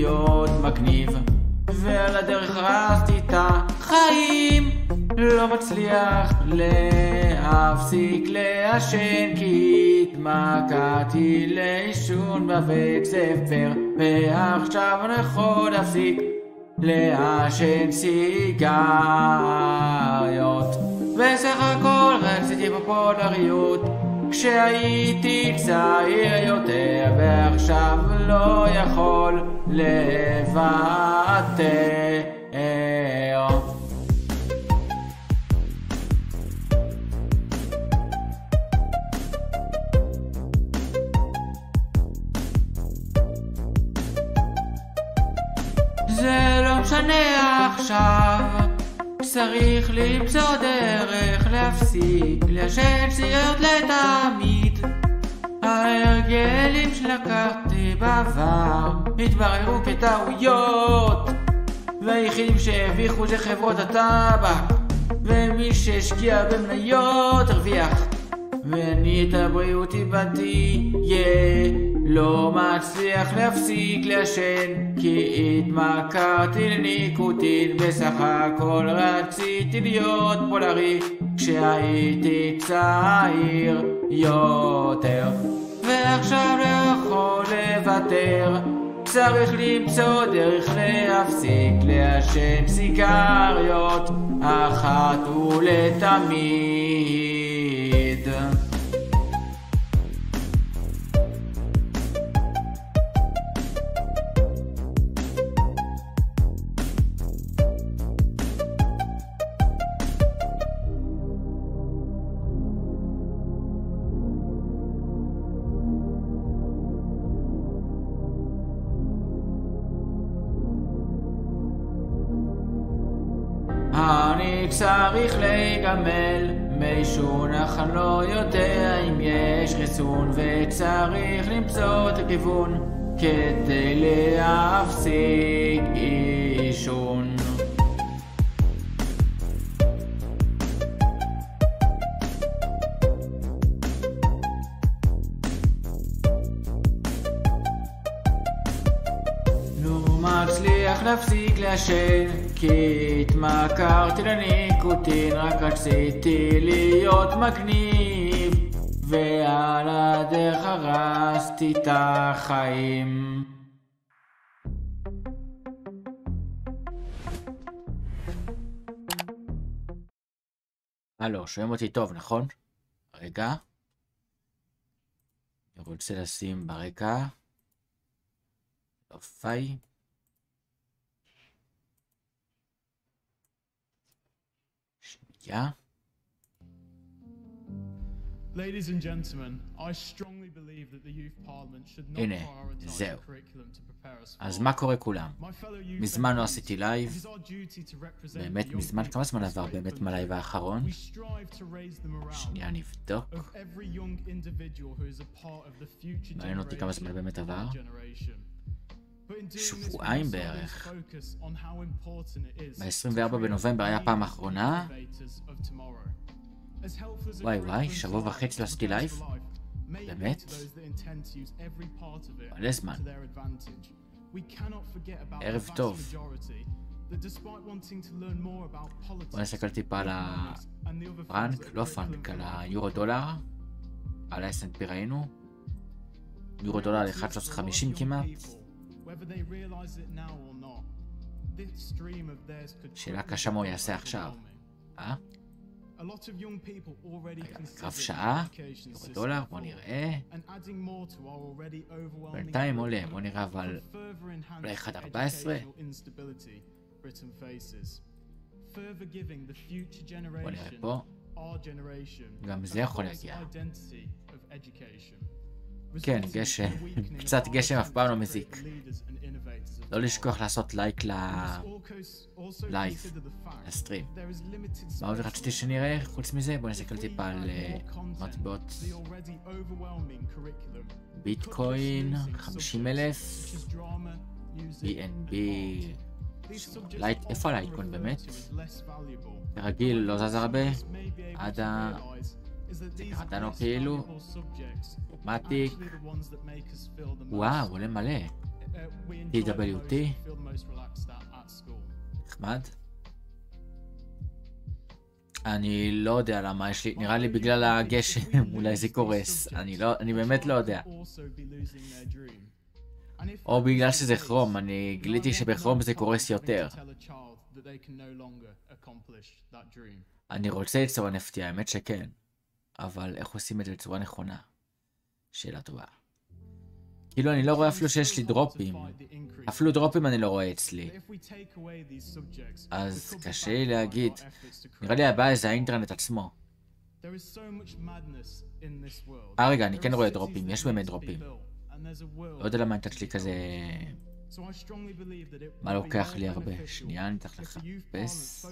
להיות מגניב, ועל הדרך הרסתי את החיים. לא מצליח להפסיק לעשן, כי התמכרתי לעישון בבית ספר, ועכשיו אני יכול להפסיק לעשן סיגריות. בסך הכל רציתי פופולריות כשהייתי צעיר יותר, ועכשיו לא יכול לוותר. זה לא משנה עכשיו, צריך למצוא דרך להפסיק לעשן סיגריות לתמיד. ההרגלים שלקחתי בעבר התבררו כטעויות, והיחידים שהביכו זה חברות הטבק, ומי שהשקיע במניות הרוויח, ואני את הבריאות איבדתי. לא מצליח להפסיק לעשן, כי התמכרתי לניקוטין. בסך הכל רציתי להיות פולרי כשהייתי צעיר יותר, ועכשיו לא יכול לוותר. צריך למצוא דרך להפסיק לעשן סיגריות אחת ולתמיד. אני צריך להיגמל מעישון, אך אני לא יודע אם יש חיסון, וצריך למצוא את הכיוון כדי להפסיק עישון. לא מצליח להפסיק לעשן, כי התמכרתי לניקוטין. רק רציתי להיות מגניב, ועל הדרך הרסתי את החיים. הלו, שומעים אותי טוב, נכון? רגע. אני רוצה לשים ברקע אופיי. שנייה. Ladies and gentlemen, I strongly believe that the youth parliament should not prioritize the curriculum to prepare us for. אז מה קורה כולם? מזמן לא עשיתי לייב. באמת מזמן, כמה זמן עבר באמת מהלייב האחרון? שנייה נבדוק. מעניין אותי כמה זמן באמת עבר. שבועיים בערך. ב-24 בנובמבר היה פעם אחרונה. וואי וואי, שבוע וחצי לא עשיתי לייב? באמת? מלא זמן. ערב טוב. בוא נסתכל טיפה על הפרנק, לא פרנק, על היורו דולר. על ה-S&P ראינו. יורו דולר על 1.350 כמעט. שאלה קשה מה הוא יעשה עכשיו. גרף שעה, יורו דולר, בוא נראה. בינתיים עולה, בוא נראה אבל אולי 1.14. בוא נראה פה. גם זה יכול להגיע. כן, גשם. קצת גשם אף פעם לא מזיק. לא לשכוח לעשות לייק ללייב, לסטרים. מה עוד רציתי שנראה? חוץ מזה, בואו נסתכל טיפה על מטבעות. ביטקוין, 50,000. BNB. איפה הלייטקוין באמת? רגיל, לא זז הרבה. עד קראתנו כאילו. מטיק. וואו, עולה מלא. TWT. נחמד. אני לא יודע למה יש לי, נראה לי בגלל הגשם, אולי זה קורס. אני באמת לא יודע. או בגלל שזה כרום, אני גיליתי שבכרום זה קורס יותר. אני רוצה ליצור NFT, האמת שכן. אבל איך עושים את זה בצורה נכונה? שאלה טובה. כאילו אני לא רואה אפילו שיש לי דרופים. אפילו דרופים אני לא רואה אצלי. אז קשה לי להגיד. נראה לי הבעיה זה האינטרנט עצמו. רגע, אני כן רואה דרופים. יש באמת דרופים. לא יודע למה האינטרנט שלי כזה... מה לוקח לי הרבה? שנייה, אני צריך לחפש.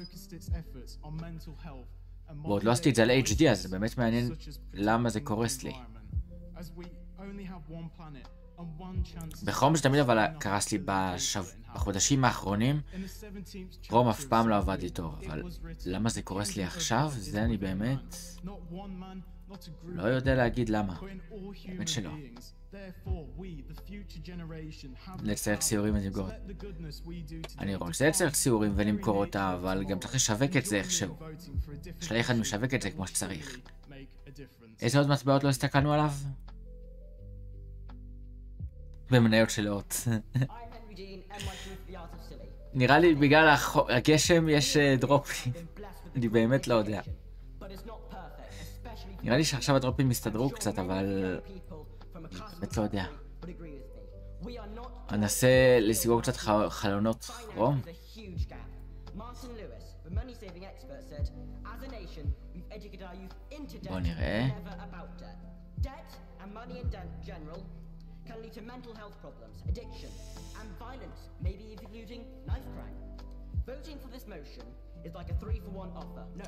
ועוד לא עשיתי את זה על HD, אז זה באמת מעניין למה זה קורס לי. בכרום שתמיד אבל קרס לי בחודשים האחרונים, כרום אף פעם לא עבד לי טוב, אבל למה זה קורס לי עכשיו? זה אני באמת לא יודע להגיד למה. באמת שלא. לצייר ציורים ולמכור. אני רוצה לצייר ציורים ולמכור אותה, אבל גם צריך לשווק את זה איכשהו. שלי אחד משווק את זה כמו שצריך. איזה עוד מטבעות לא הסתכלנו עליו? במניות של אות. נראה לי בגלל הגשם יש דרופים. אני באמת לא יודע. נראה לי שעכשיו הדרופים מסתדרו קצת, אבל... באמת לא יודע. אנסה לסגור קצת חלונות כרום. בוא נראה. Can lead to mental health problems, addiction, and violence, maybe even including knife crime. Voting for this motion is like a 3-for-1 offer. No,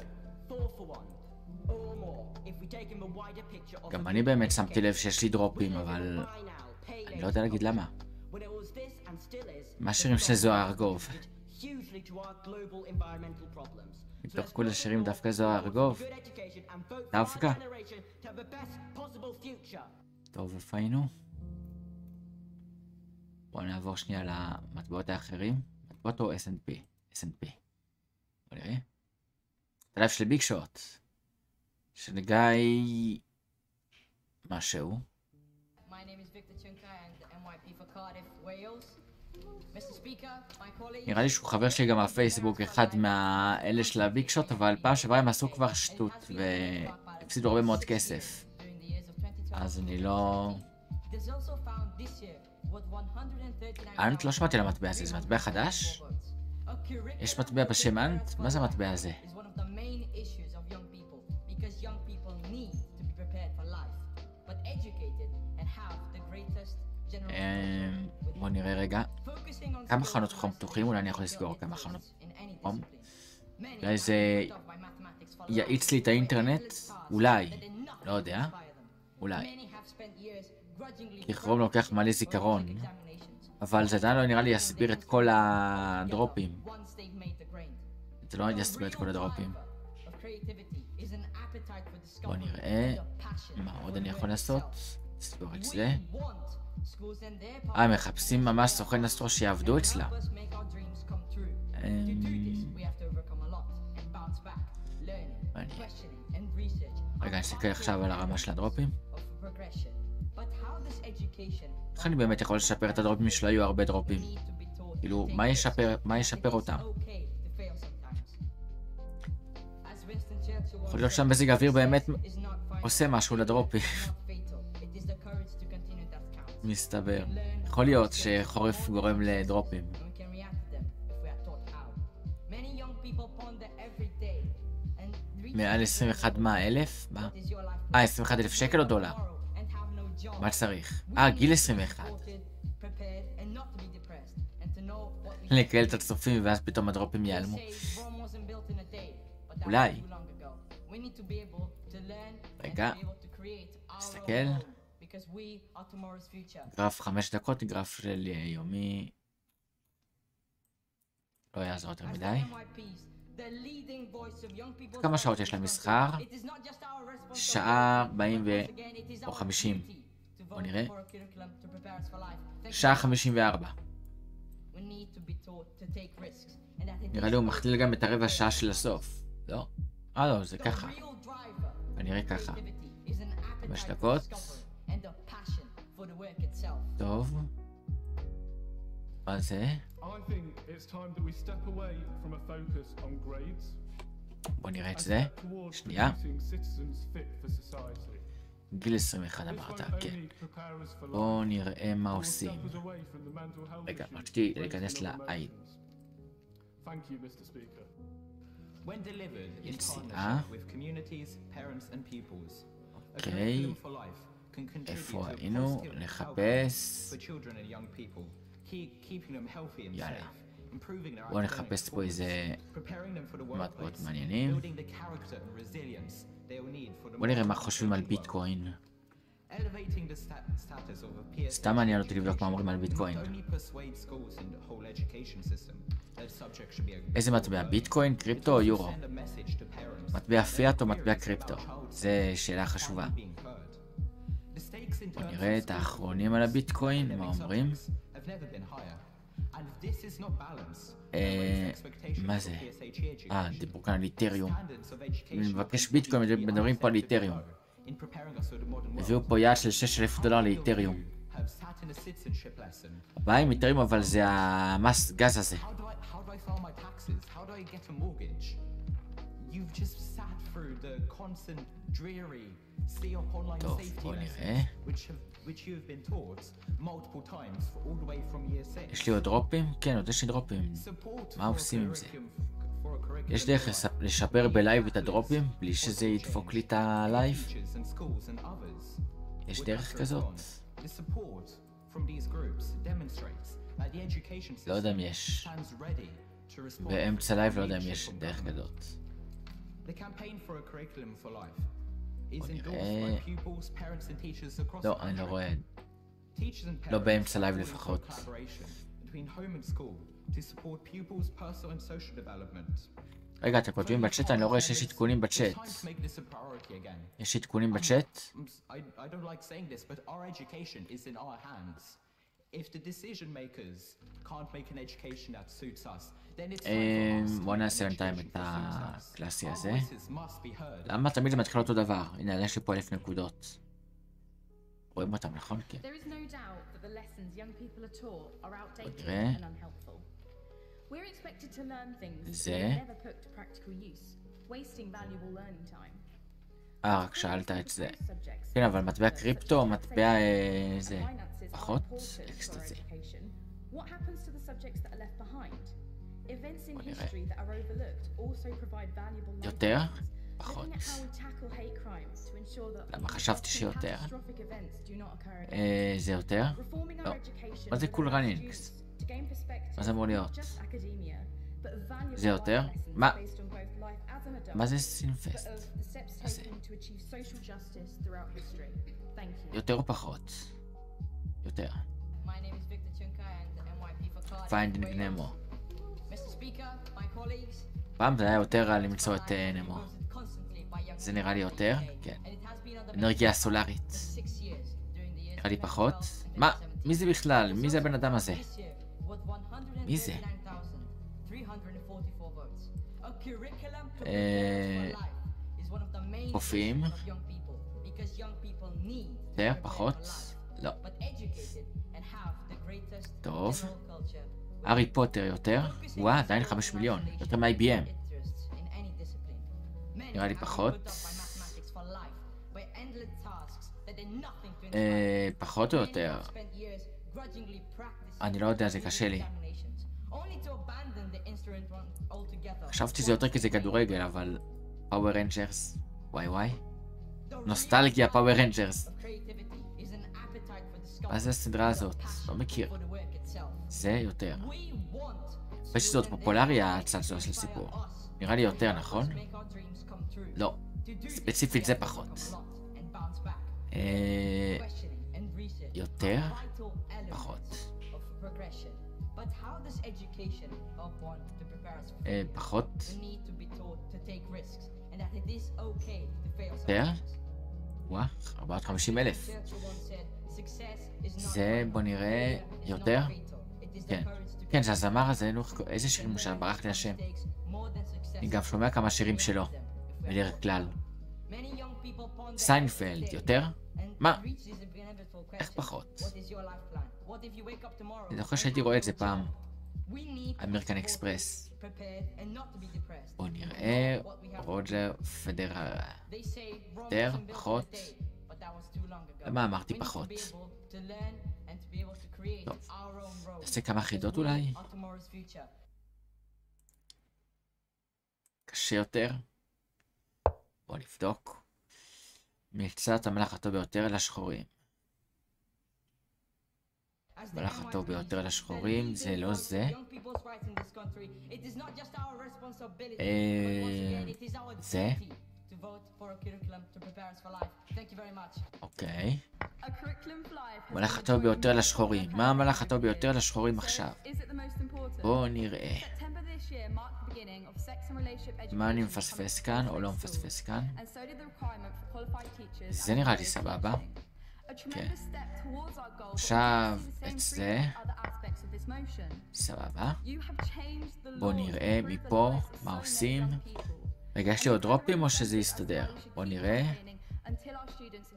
4-for-1 or more. If we take in the wider picture of... גם אני באמת שמתי לב שיש לי דרופים, אבל אני לא יודע להגיד למה. מה השירים של זוהר ארגוב? מתוך כל השירים דווקא זוהר ארגוב? דווקא? טוב, איפה היינו? בואו נעבור שנייה למטבעות האחרים. מטבעות או S&P. בואו נראה. הלייב של ביג שוט. של גיא... משהו. נראה לי שהוא חבר שלי גם על פייסבוק, אחד מהאלה של הביג שוט, אבל פעם שעברה הם עשו כבר שטות והפסידו הרבה מאוד כסף. אז אני לא... אנט, לא שמעתי על המטבע הזה, זה מטבע חדש? יש מטבע בשם אנט? מה זה המטבע הזה? בוא נראה רגע. כמה חלונות חום פתוחים? אולי אני יכול לסגור כמה חלונות חום. אולי זה יאיץ לי את האינטרנט? אולי. לא יודע. אולי. כי כרום לוקח מלא זיכרון, אבל זה עדיין לא נראה לי יסביר את כל הדרופים. זה לא יסביר את כל הדרופים. בוא נראה מה עוד אני יכול לעשות. נסגור את זה. הם מחפשים ממש סוכן אסטרו שיעבדו אצלה. רגע, נסתכל עכשיו על הרמה של הדרופים. איך אני באמת יכול לשפר את הדרופים שלא היו הרבה דרופים? כאילו, מה ישפר אותם? יכול להיות שם מזג האוויר באמת עושה משהו לדרופים. מסתבר. יכול להיות שחורף גורם לדרופים. מעל 21 מה? 1,000? מה? 21,000 שקל או דולר? מה צריך? גיל 21. לקהל את הצופים ואז פתאום הדרופים ייעלמו. אולי. רגע. נסתכל. גרף 5 דקות, גרף של יומי. לא יעזור יותר מדי. כמה שעות יש למסחר? שעה 40 או 50. בוא נראה. שעה 54. נראה לי הוא מכליל גם את הרבע שעה של הסוף. לא? לא, זה ככה. נראה ככה. 5 דקות. טוב. מה זה? בוא נראה את זה. שנייה. גיל 21 אמרת, כן. בוא נראה מה עושים. רגע, רציתי להיכנס לעין. יציאה. אוקיי. איפה היינו? נחפש. יאללה. בואו נחפש פה איזה מטבעות מעניינים. בואו נראה מה חושבים על ביטקוין. סתם מעניין אותי לבדוק מה אומרים על ביטקוין. איזה מטבע? ביטקוין, קריפטו או יורו? מטבע פיאט או מטבע קריפטו? זו שאלה חשובה. בואו נראה את האחרונים על הביטקוין, מה אומרים? מה זה? דיברו כאן על איתריום. אני מבקש ביטקוין, מדברים פה על איתריום. הביאו פה יעד של $6,000 לאיתריום. הבעיה עם איתריום אבל זה המס גז הזה. טוב, בוא נראה. יש לי עוד דרופים? כן, עוד יש לי דרופים. מה עושים עם זה? יש דרך לשפר בלייב את הדרופים בלי שזה ידפוק לי את הלייב? יש דרך כזאת? לא יודע אם יש. באמצע לייב לא יודע אם יש דרך כזאת. בוא נראה. לא, אני לא רואה. לא באמצע לייב לפחות. רגע, אתם כותבים בצ'אט? אני לא רואה שיש עדכונים בצ'אט. יש עדכונים בצ'אט? בוא נעשה בינתיים את הקלאסי הזה. למה תמיד זה מתחיל אותו דבר? הנה, יש לי פה 1,000 נקודות. רואים אותם, נכון? כן. בוא נראה. זה. רק שאלת את זה. כן, אבל מטבע קריפטו, מטבע זה. פחות? אקסטזי. בוא נראה. יותר? פחות. למה חשבתי שיותר? זה יותר? לא. מה זה קול רנינגס? מה זה אמור להיות? זה יותר? מה? מה זה סינפסט? מה זה? יותר או פחות? יותר. פיינדינג נמו. פעם זה היה יותר רע למצוא את נמו. זה נראה לי יותר? כן. אנרגיה סולארית. נראה לי פחות. מה? מי זה בכלל? מי זה הבן אדם הזה? מי זה? קופים. יותר? פחות? לא. טוב. הארי פוטר יותר? וואה, עדיין 5 מיליון. יותר מ-IBM. נראה לי פחות. פחות או יותר? אני לא יודע, זה קשה לי. חשבתי שזה יותר כי זה כדורגל, אבל... פאוור רנג'רס. וואי. נוסטלגיה פאוור רנג'רס. מה זה הסדרה הזאת? לא מכיר. זה יותר. ושזה עוד פופולרי הצד שלו של סיפור. נראה לי יותר, נכון? לא. ספציפית זה פחות. יותר? פחות. פחות. יותר? וואה, 450,000. זה, בוא נראה, יותר? כן. כן, זה הזמר הזה, איזה שירים הוא שם? ברח לי השם. אני גם שומע כמה שירים שלו, בדרך כלל. סיינפלד, יותר? מה? איך פחות? אני זוכר שהייתי רואה את זה פעם. אמריקן אקספרס. בוא נראה, רוג'ר פדרר. יותר? פחות? למה אמרתי פחות? טוב, נעשה כמה חידות אולי? קשה יותר? בוא נבדוק. מבצע המלאך הטוב ביותר לשחורים. המלאך הטוב ביותר לשחורים, זה לא זה. זה. אוקיי. המלאך הטוב ביותר לשחורים. מה המלאך הטוב ביותר לשחורים עכשיו? בואו נראה. מה אני מפספס כאן או לא מפספס כאן? זה נראה לי סבבה. כן. עכשיו את זה. סבבה. בואו נראה מפה מה עושים. רגע, יש לי עוד דרופים או שזה יסתדר? בואו נראה.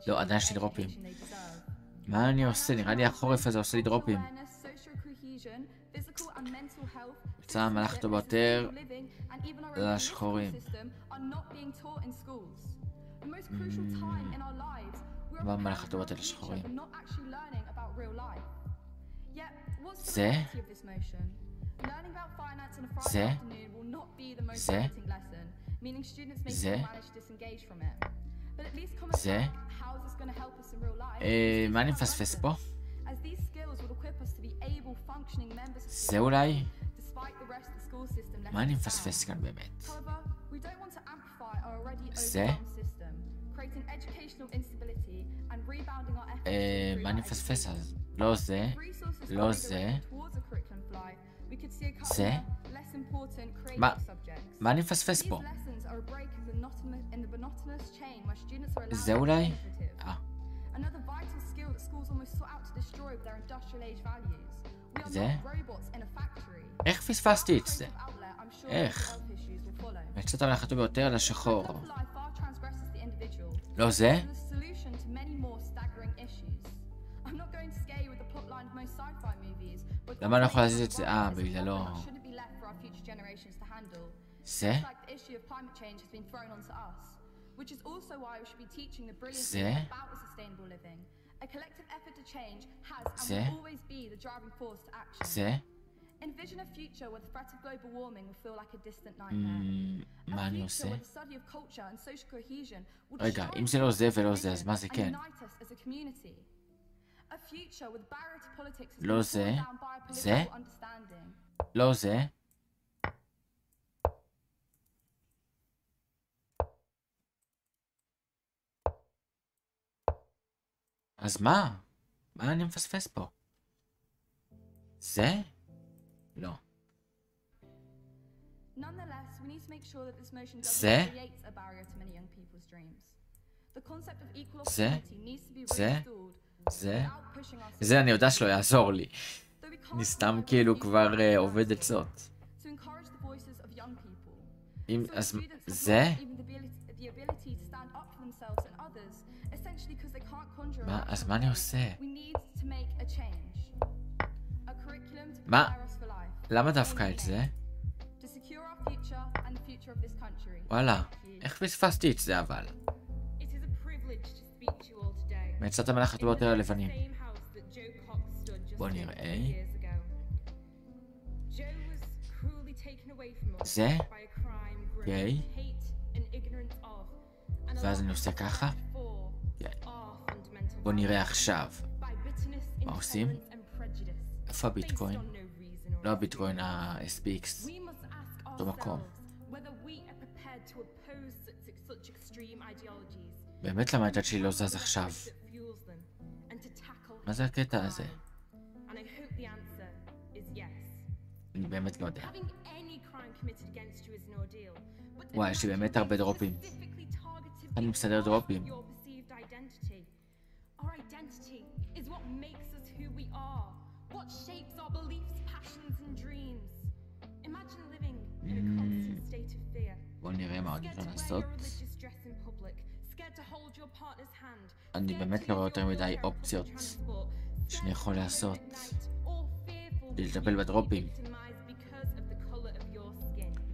לא, עדיין יש לי דרופים. מה אני עושה? נראה לי החורף הזה עושה לי דרופים. יצא המלאך טוב ביותר לשחורים. מה המלאך הטוב ביותר לשחורים? זה? זה? זה? זה? זה? מה אני מפספס פה? זה אולי? מה אני מפספס כאן באמת? זה? מה אני מפספס אז? לא זה, לא זה. זה? מה אני מפספס פה? זה אולי? זה? איך פספסתי את זה? איך? מצאת המלאך הטוב ביותר לשחור. לא זה? למה אני לא יכול להזיז את זה? בגללו. זה? זה? זה? זה? מה אני עושה? רגע, אם זה לא זה ולא זה, אז מה זה כן? לא זה? זה? לא זה? אז מה? מה אני מפספס פה? זה? לא. זה? זה? זה? זה? זה אני יודע שלא יעזור לי. אני סתם כאילו כבר עובד עצות. אז זה? אז מה אני עושה? מה? למה דווקא את זה? וואלה, איך פספסתי את זה אבל? מצאת המלאך הטוב ביותר ללבנים. בוא נראה. זה? אוקיי. ואז אני עושה ככה. בוא נראה עכשיו. מה עושים? איפה הביטקוין? לא הביטקוין, ה-SPX. אותו מקום. באמת למה הידד שלי לא זז עכשיו? מה זה הקטע הזה? אני באמת לא יודע. וואי, יש לי באמת הרבה דרופים. אני מסדר דרופים. identity. Our identity is what makes us who we are, what shapes our beliefs, passions and dreams. Imagine living in a constant state of fear. בואו נראה מה עוד אפשר לעשות. Scared to hold your partner's hand. אני באמת לא רואה יותר מדי אופציות שאני יכול לעשות לטפל בדרופים.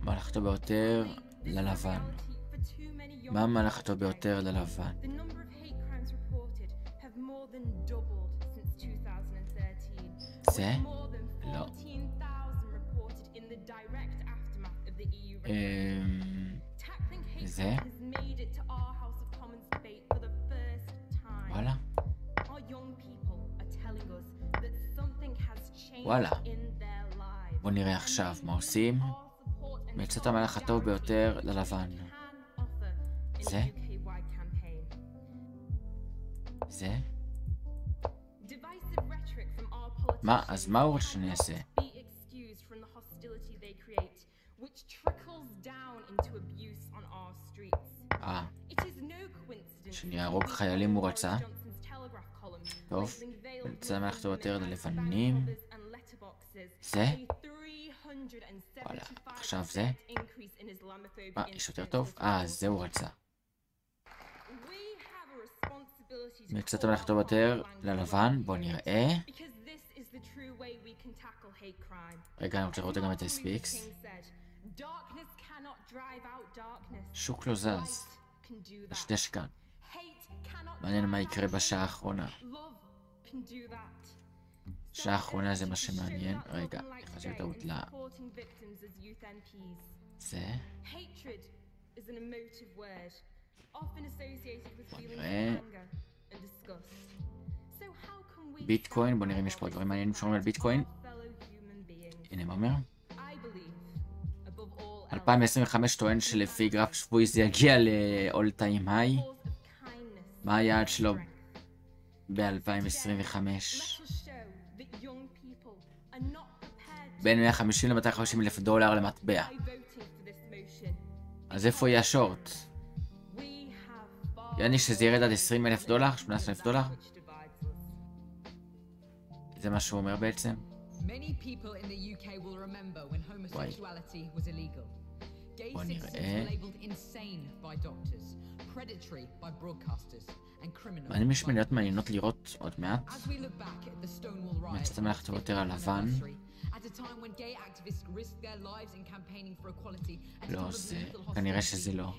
מה הלך טוב ביותר? ללבן. מה הלך טוב ביותר? ללבן. זה? לא. זה? וואלה. וואלה. בוא נראה עכשיו מה עושים. מצאת המהלך הטוב ביותר ללבן. זה? זה? מה? אז מה הוא רוצה שאני אעשה? שאני אהרוג חיילים הוא רצה. טוב, מצאת המהלך הטוב ביותר ללבנים. זה? וואלה, עכשיו זה? מה, יש יותר טוב? זה הוא רצה. מצאת המהלך הטוב ביותר ללבן, בוא נראה. רגע, אני רוצה לראות גם את הספיקס. שוק לא זז. השדש כאן. מעניין מה יקרה בשעה האחרונה. שעה האחרונה זה מה שמעניין. רגע, איך עשיתי טעות לה. זה? בוא נראה. ביטקוין, בוא נראה אם יש פה דברים מעניינים שאומרים על ביטקוין. הנה מה אומר. 2025 טוען שלפי גרף שבועי זה יגיע ל-all time high. מה היעד שלו ב-2025? בין 150 ל-250 אלף דולר למטבע. אז איפה יהיה השורט? יעני שזה ירד עד 20 אלף דולר? 18 אלף דולר? זה מה שהוא אומר בעצם? וואי. בוא נראה. מעניין יש מניות מעניינות לראות עוד מעט. מצאת המהלך הטוב יותר הלבן. לא, זה... כנראה שזה לא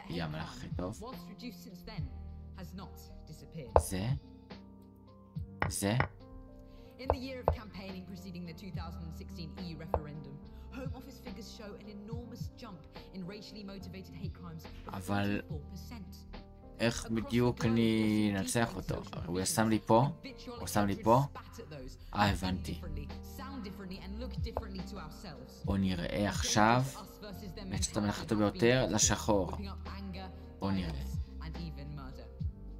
יהיה המהלך הכי טוב. זה? זה? In the year of campaigning preceding the 2016 EU referendum, Home Office figures show an enormous jump in racially motivated hate crimes of 44%. איך בדיוק אני אנצח אותו? הוא שם לי פה? הוא שם לי פה? הבנתי. בוא נראה עכשיו. מצאת המהלך הטוב ביותר לשחור. בוא נראה.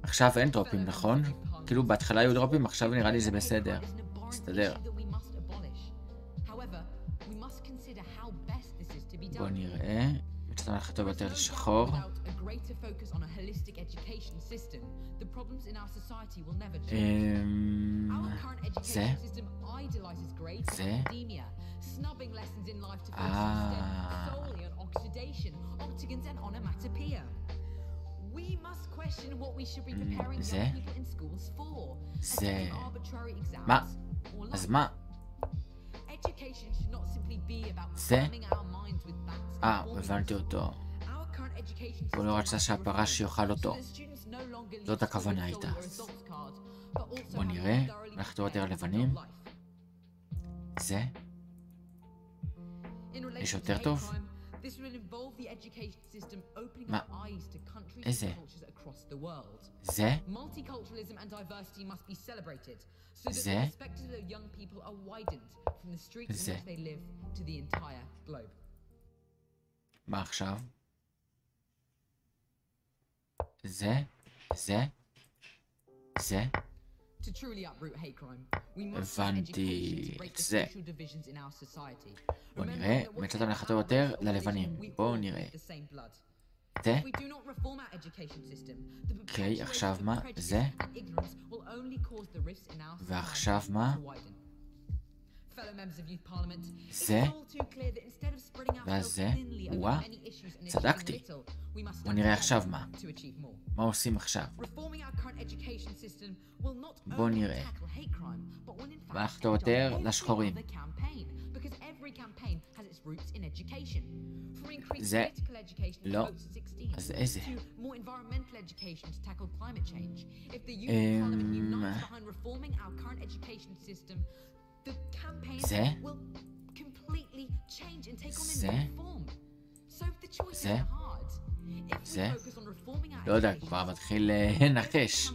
עכשיו אין דרופים, נכון? כאילו בהתחלה היו דרופים, עכשיו נראה לי זה בסדר. מסתדר. בוא נראה. מצאת המהלך הטוב ביותר לשחור. זה? זה? זה? זה? מה? אז מה? זה? הבנתי אותו. הוא לא רצה שהפרש יאכל אותו. זאת הכוונה הייתה. בוא נראה. הולך טוב יותר לבנים. זה? יש יותר טוב? מה? איזה? זה? זה? זה? מה עכשיו? זה? זה? זה? הבנתי את זה. בוא נראה, מצאת המלאכה טוב יותר ללבנים. בוא נראה. זה. אוקיי, עכשיו מה? זה. ועכשיו מה? זה. ואז זה. וואה, צדקתי. בוא נראה עכשיו מה. מה עושים עכשיו? בוא נראה. והלכת יותר לשחורים. זה. לא. אז איזה? זה. זה. זה. זה. לא יודע, כבר מתחיל לנחש.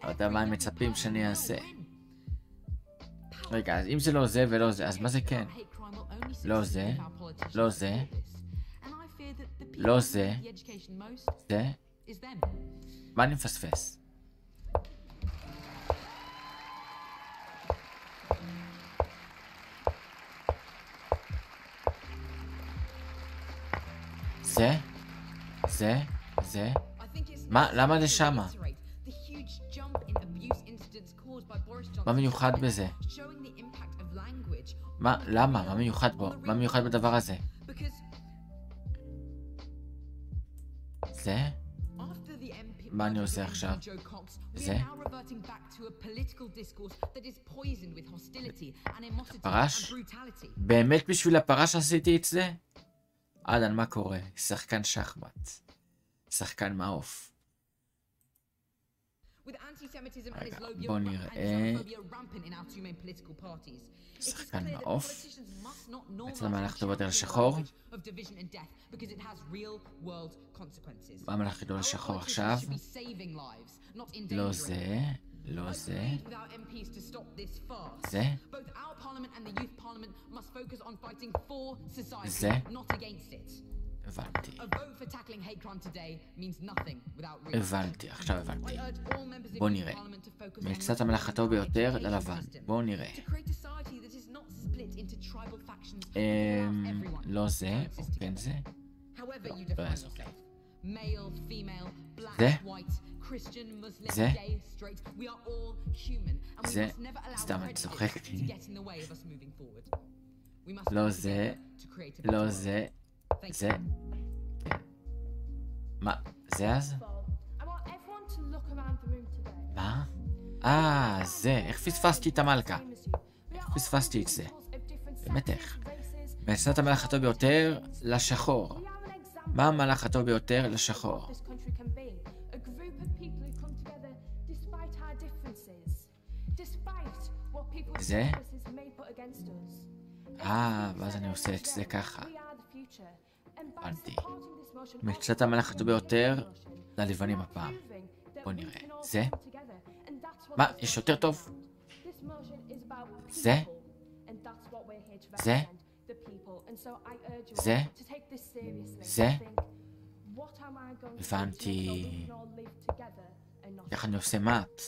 לא יודע מה הם מצפים שאני אעשה. רגע, אז אם זה לא זה ולא זה, אז מה זה כן? לא זה. לא זה. לא זה. זה. מה אני מפספס? זה. זה. זה. מה? למה זה שמה? מה מיוחד בזה? מה? למה? מה מיוחד בו? מה מיוחד בדבר הזה? זה? מה אני עושה עכשיו? זה? פרש? באמת בשביל הפרש עשיתי את זה? אהלן, מה קורה? שחקן שחמט. שחקן מעוף. רגע, בוא נראה. שחקן מעוף. בעצם מה הלכת יותר לשחור? מה הלכת יותר לשחור עכשיו? לא זה. לא זה. זה. זה. הבנתי. הבנתי, עכשיו הבנתי. בוא נראה. מצאת המלאך הטוב ביותר ללבן. בואו נראה. לא זה, או כן זה. לא יעזור. זה. זה. זה. סתם אני צוחק. לא זה. לא זה. זה. מה? זה אז? מה? זה. איך פספסתי את המלכה? איך פספסתי את זה? באמת איך? מצאת המלאך הטוב ביותר לשחור. מה המלאך הטוב ביותר לשחור? זה? ואז אני עושה את זה ככה. הבנתי. מצאת המלאך הטוב ביותר ללבנים הפעם. בוא נראה. זה? מה? יש יותר טוב? זה? זה? זה? זה? הבנתי. איך אני עושה מאט?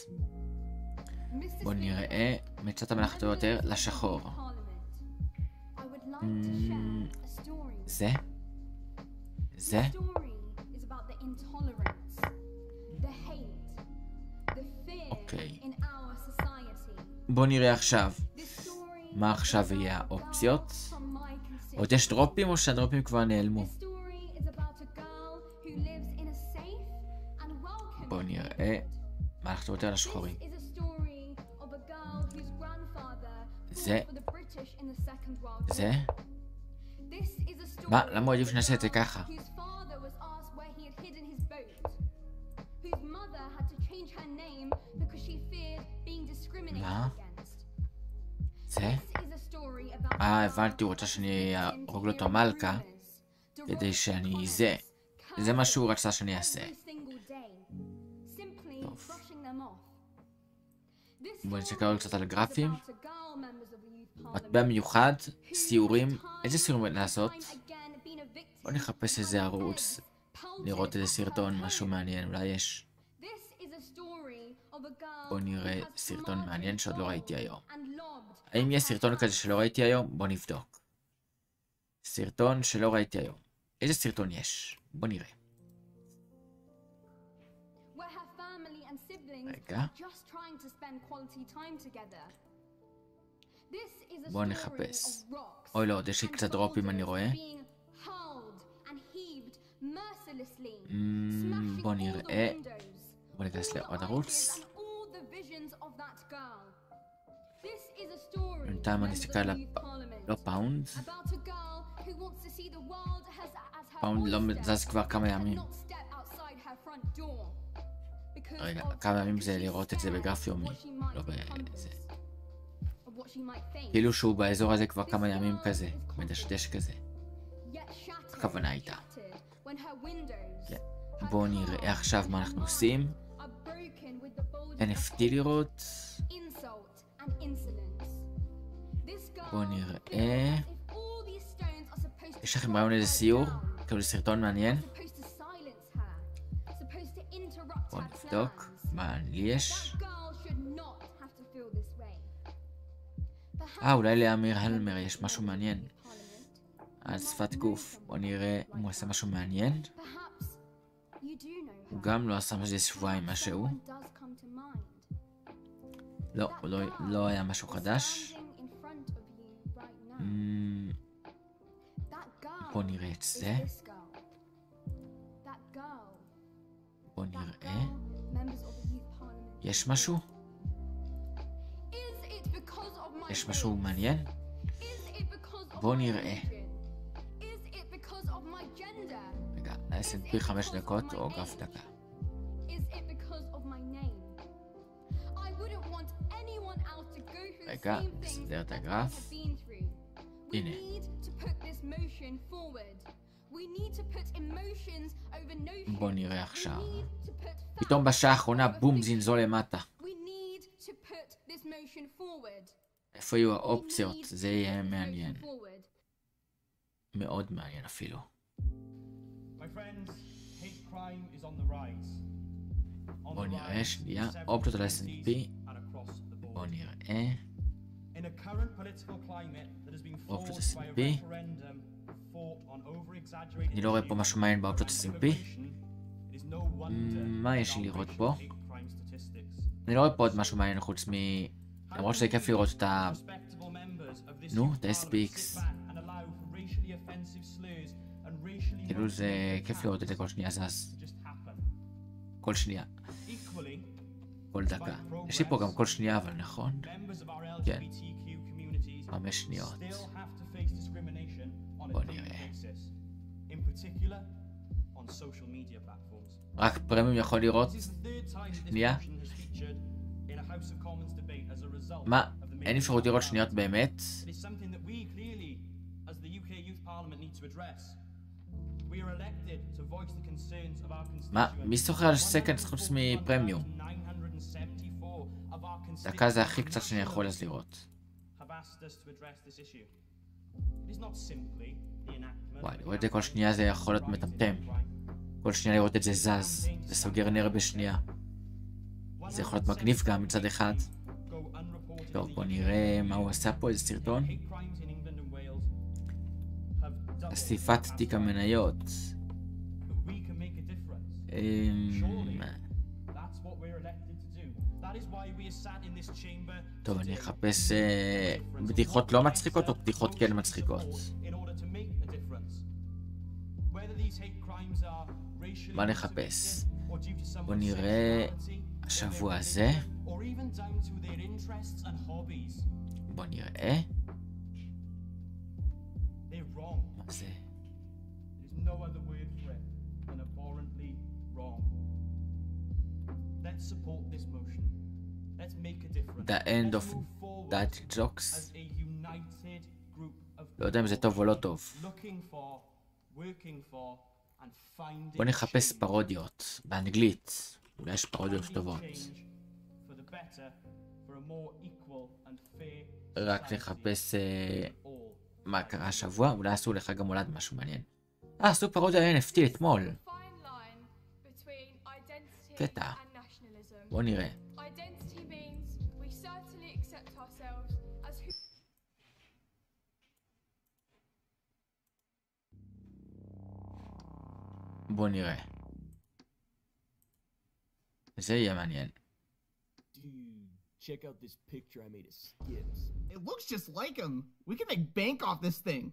בוא נראה. מצאת המלאך הטוב ביותר לשחור. זה? זה? אוקיי. בוא נראה עכשיו. מה עכשיו יהיה האופציות? עוד יש דרופים או שהדרופים כבר נעלמו? בוא נראה. מה הלכת יותר לשחורים? זה? זה? מה? למה עדיף שנעשה את זה ככה? מה? זה? הבנתי, הוא רוצה שאני ארוג לו את המלכה כדי שאני זה מה שהוא רצה שאני אעשה. טוב. בואו נשקר קצת על גרפים. מטבע מיוחד, סיורים. איזה סיורים לעשות? בואו נחפש איזה ערוץ, לראות איזה סרטון, משהו מעניין, אולי יש. בואו נראה סרטון מעניין שעוד לא ראיתי היום. האם יש סרטון כזה שלא ראיתי היום? בואו נבדוק. סרטון שלא ראיתי היום. איזה סרטון יש? בוא נראה. Where her family and siblings רגע. are just trying to spend quality time together. This is a בוא story נחפש. of rocks אוי לא, יש לי and קצת דרופים אני boulders רואה. being hurled and heaved mercilessly, בוא smashing all the נראה. windows, בוא ניכנס all the לעוד ideas ערוץ. and all the visions of that girl. This is a story, בינתיים אני members אסתכל of על Youth Parliament, לא פאונד. about a girl who wants to see the world as her פאונד לא oyster, זז כבר כמה and ימים. not step outside her front door. Because רגע, of כמה ימים זה she's לראות את זה scared בגרף of יומי, what she might לא encompass, בזה. of what she might face. כאילו שהוא באזור הזה כבר כמה ימים כזה, מדשדש כזה. Yet shattered, הכוונה הייתה. shattered, when her windows, כן. her בואו car, נראה עכשיו מה and אנחנו her עושים. mind are broken with the bulges of NFT לראות. insult and insolence. This girl בואו feels נראה. as if all these stones are supposed to יש לכם drop רעיון איזה her סיור? down, כאילו סרטון מעניין? supposed to silence her, supposed to interrupt בואו her נבדוק. plans. מה לי יש? That girl should not have to feel this way. אולי לאמיר הלמר יש משהו מעניין. על שפת גוף. בואו נראה אם הוא עושה משהו מעניין. הוא גם לא עשה איזה שבועיים משהו. לא, הוא לא היה משהו חדש. בואו נראה את זה. בואו נראה. יש משהו? יש משהו מעניין? בואו נראה. רגע, ל-S&P 5 דקות או גרף דקה. רגע, נסדר את הגרף. הנה. בואו נראה עכשיו. פתאום בשעה האחרונה בום זינזול למטה. איפה יהיו האופציות? זה יהיה מעניין. מאוד מעניין אפילו. בואו נראה שנייה. אופציות על S&P. בואו נראה. אופציות S&P. אני לא רואה פה משהו מעניין באופציות S&P. מה יש לי לראות פה? אני לא רואה פה עוד משהו מעניין חוץ מ... למרות שזה כיף לראות את ה... נו, את ה-SPX. כאילו זה כיף לראות את זה כל שנייה זז. כל שנייה. כל דקה. יש לי פה גם כל שנייה אבל נכון? כן. 5 שניות. בוא נראה. רק פרמיום יכול לראות? שנייה? מה? אין אפשרות לראות שניות באמת? מה? מי סוחר על סקנדס חוץ מפרמיום? דקה זה הכי קצת שאני יכול אז לראות. וואי, לראות את זה כל שנייה זה יכול להיות מטמטם. כל שנייה לראות את זה זז. זה סוגר נר בשנייה. זה יכול להיות מגניב גם מצד אחד. טוב, בוא נראה מה הוא עשה פה, איזה סרטון. חשיפת תיק המניות. טוב, אני אחפש בדיחות לא מצחיקות או בדיחות כן מצחיקות. מה נחפש? בוא נראה השבוע הזה. בוא נראה. מה זה? The end of that jokes. לא יודע אם זה טוב או לא טוב. בוא נחפש פרודיות באנגלית. אולי יש פרודיות טובות. רק נחפש מה קרה השבוע. אולי עשו לך גם הולד משהו מעניין. עשו פרודיה Nft אתמול. קטע. בוא נראה. בוא נראה. זה יהיה מעניין. Check out this picture I made of Skips. It looks just like him. We can make bank off this thing.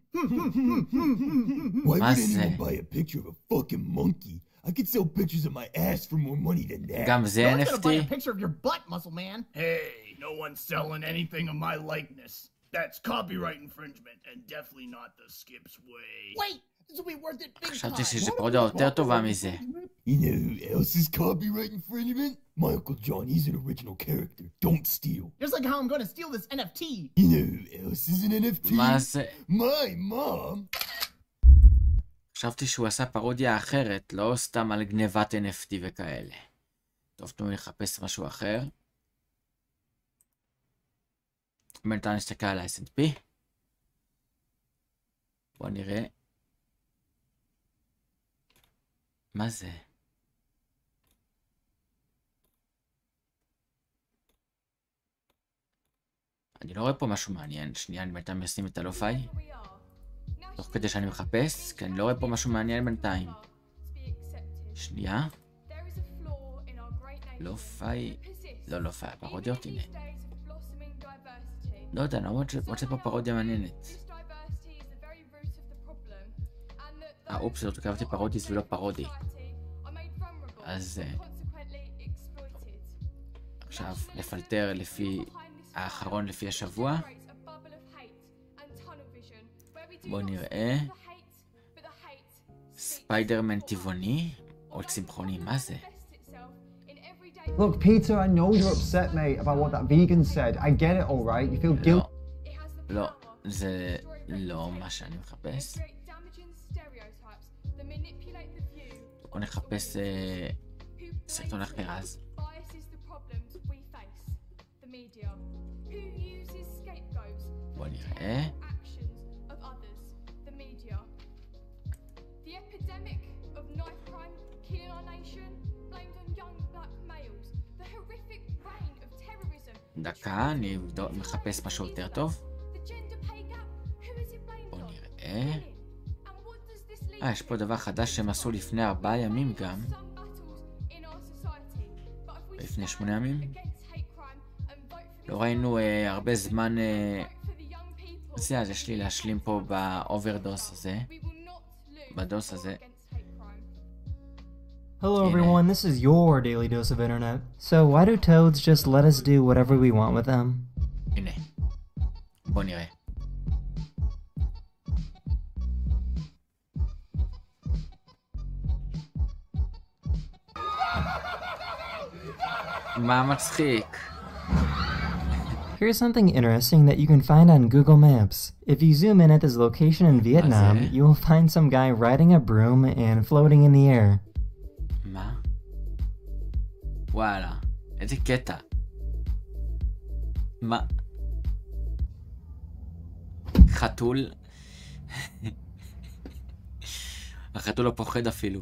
Why would anyone buy a picture of a fucking monkey? I could sell pictures of my ass for more money than that. גם זה No one's gonna buy a NFT? picture of your butt, muscle man. Hey, no one's selling anything of my likeness. That's copyright infringement, and definitely not the Skips way. Wait, this will be worth it big time. חשבתי שזה פרודיה יותר טובה מזה. You know who else is copyright infringement? My Uncle John, he's an original character. Don't steal. Just like how I'm going to steal this NFT. You know who else is an NFT? מה זה? My mom. חשבתי שהוא עשה פרודיה אחרת, לא סתם על גנבת NFT וכאלה. טוב, תנו לי לחפש משהו אחר. בינתיים נסתכל על ה-S&P. בוא נראה. מה זה? אני לא רואה פה משהו מעניין. שנייה, אני בינתיים אשים את הלו-פיי. תוך כדי שאני מחפש, כי אני לא רואה פה משהו מעניין בינתיים. שנייה. לו-פיי. לא לו-פיי, פרודיות, הנה. לא יודע, אני רוצה פה פרודיה מעניינת. אופס, זאת כתבתי פרודיס ולא פרודי. אז עכשיו לפלטר לפי האחרון לפי השבוע. בוא נראה. ספיידרמן טבעוני או צמחוני, מה זה? Look, Peter, I know you're upset, mate, about what that vegan said. I get it, all right. You feel guilty. לא, זה לא מה שאני מחפש. בוא נחפש סרטון אחר אז. בוא נראה. דקה, אני מחפש משהו יותר טוב. בוא נראה. יש פה דבר חדש שהם עשו לפני 4 ימים גם. לפני 8 ימים. לא ראינו הרבה זמן. זה, אז יש לי להשלים פה באוברדוס הזה. בדוס הזה. Hello everyone, this is your daily dose of internet. So why do toads just let us do whatever we want with them? הנה. בוא נראה. מה מצחיק? Here's something interesting that you can find on Google Maps. If you zoom in at this location in Vietnam, you will find some guy riding a broom and floating in the air. מה? וואלה, איזה קטע. מה? חתול? החתול לא פוחד אפילו.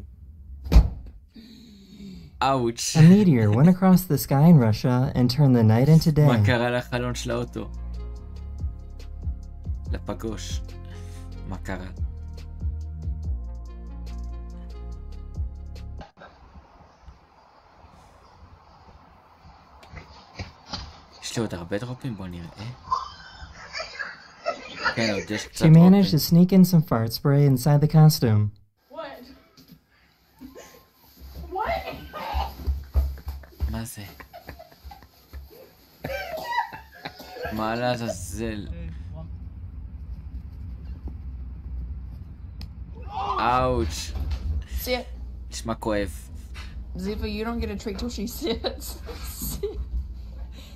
Ouch. A meteor went across the sky in Russia and turned the night into day. מה קרה לחלון של האוטו? לפגוש. מה קרה? יש לי עוד הרבה דרופים, בוא נראה. כן, עוד יש קצת She דרופים. managed to sneak in some fart spray inside the costume. מה זה? מה לעזאזל? אאוץ'. See it? נשמע כואב. Ziva, you don't get a treat till she sits.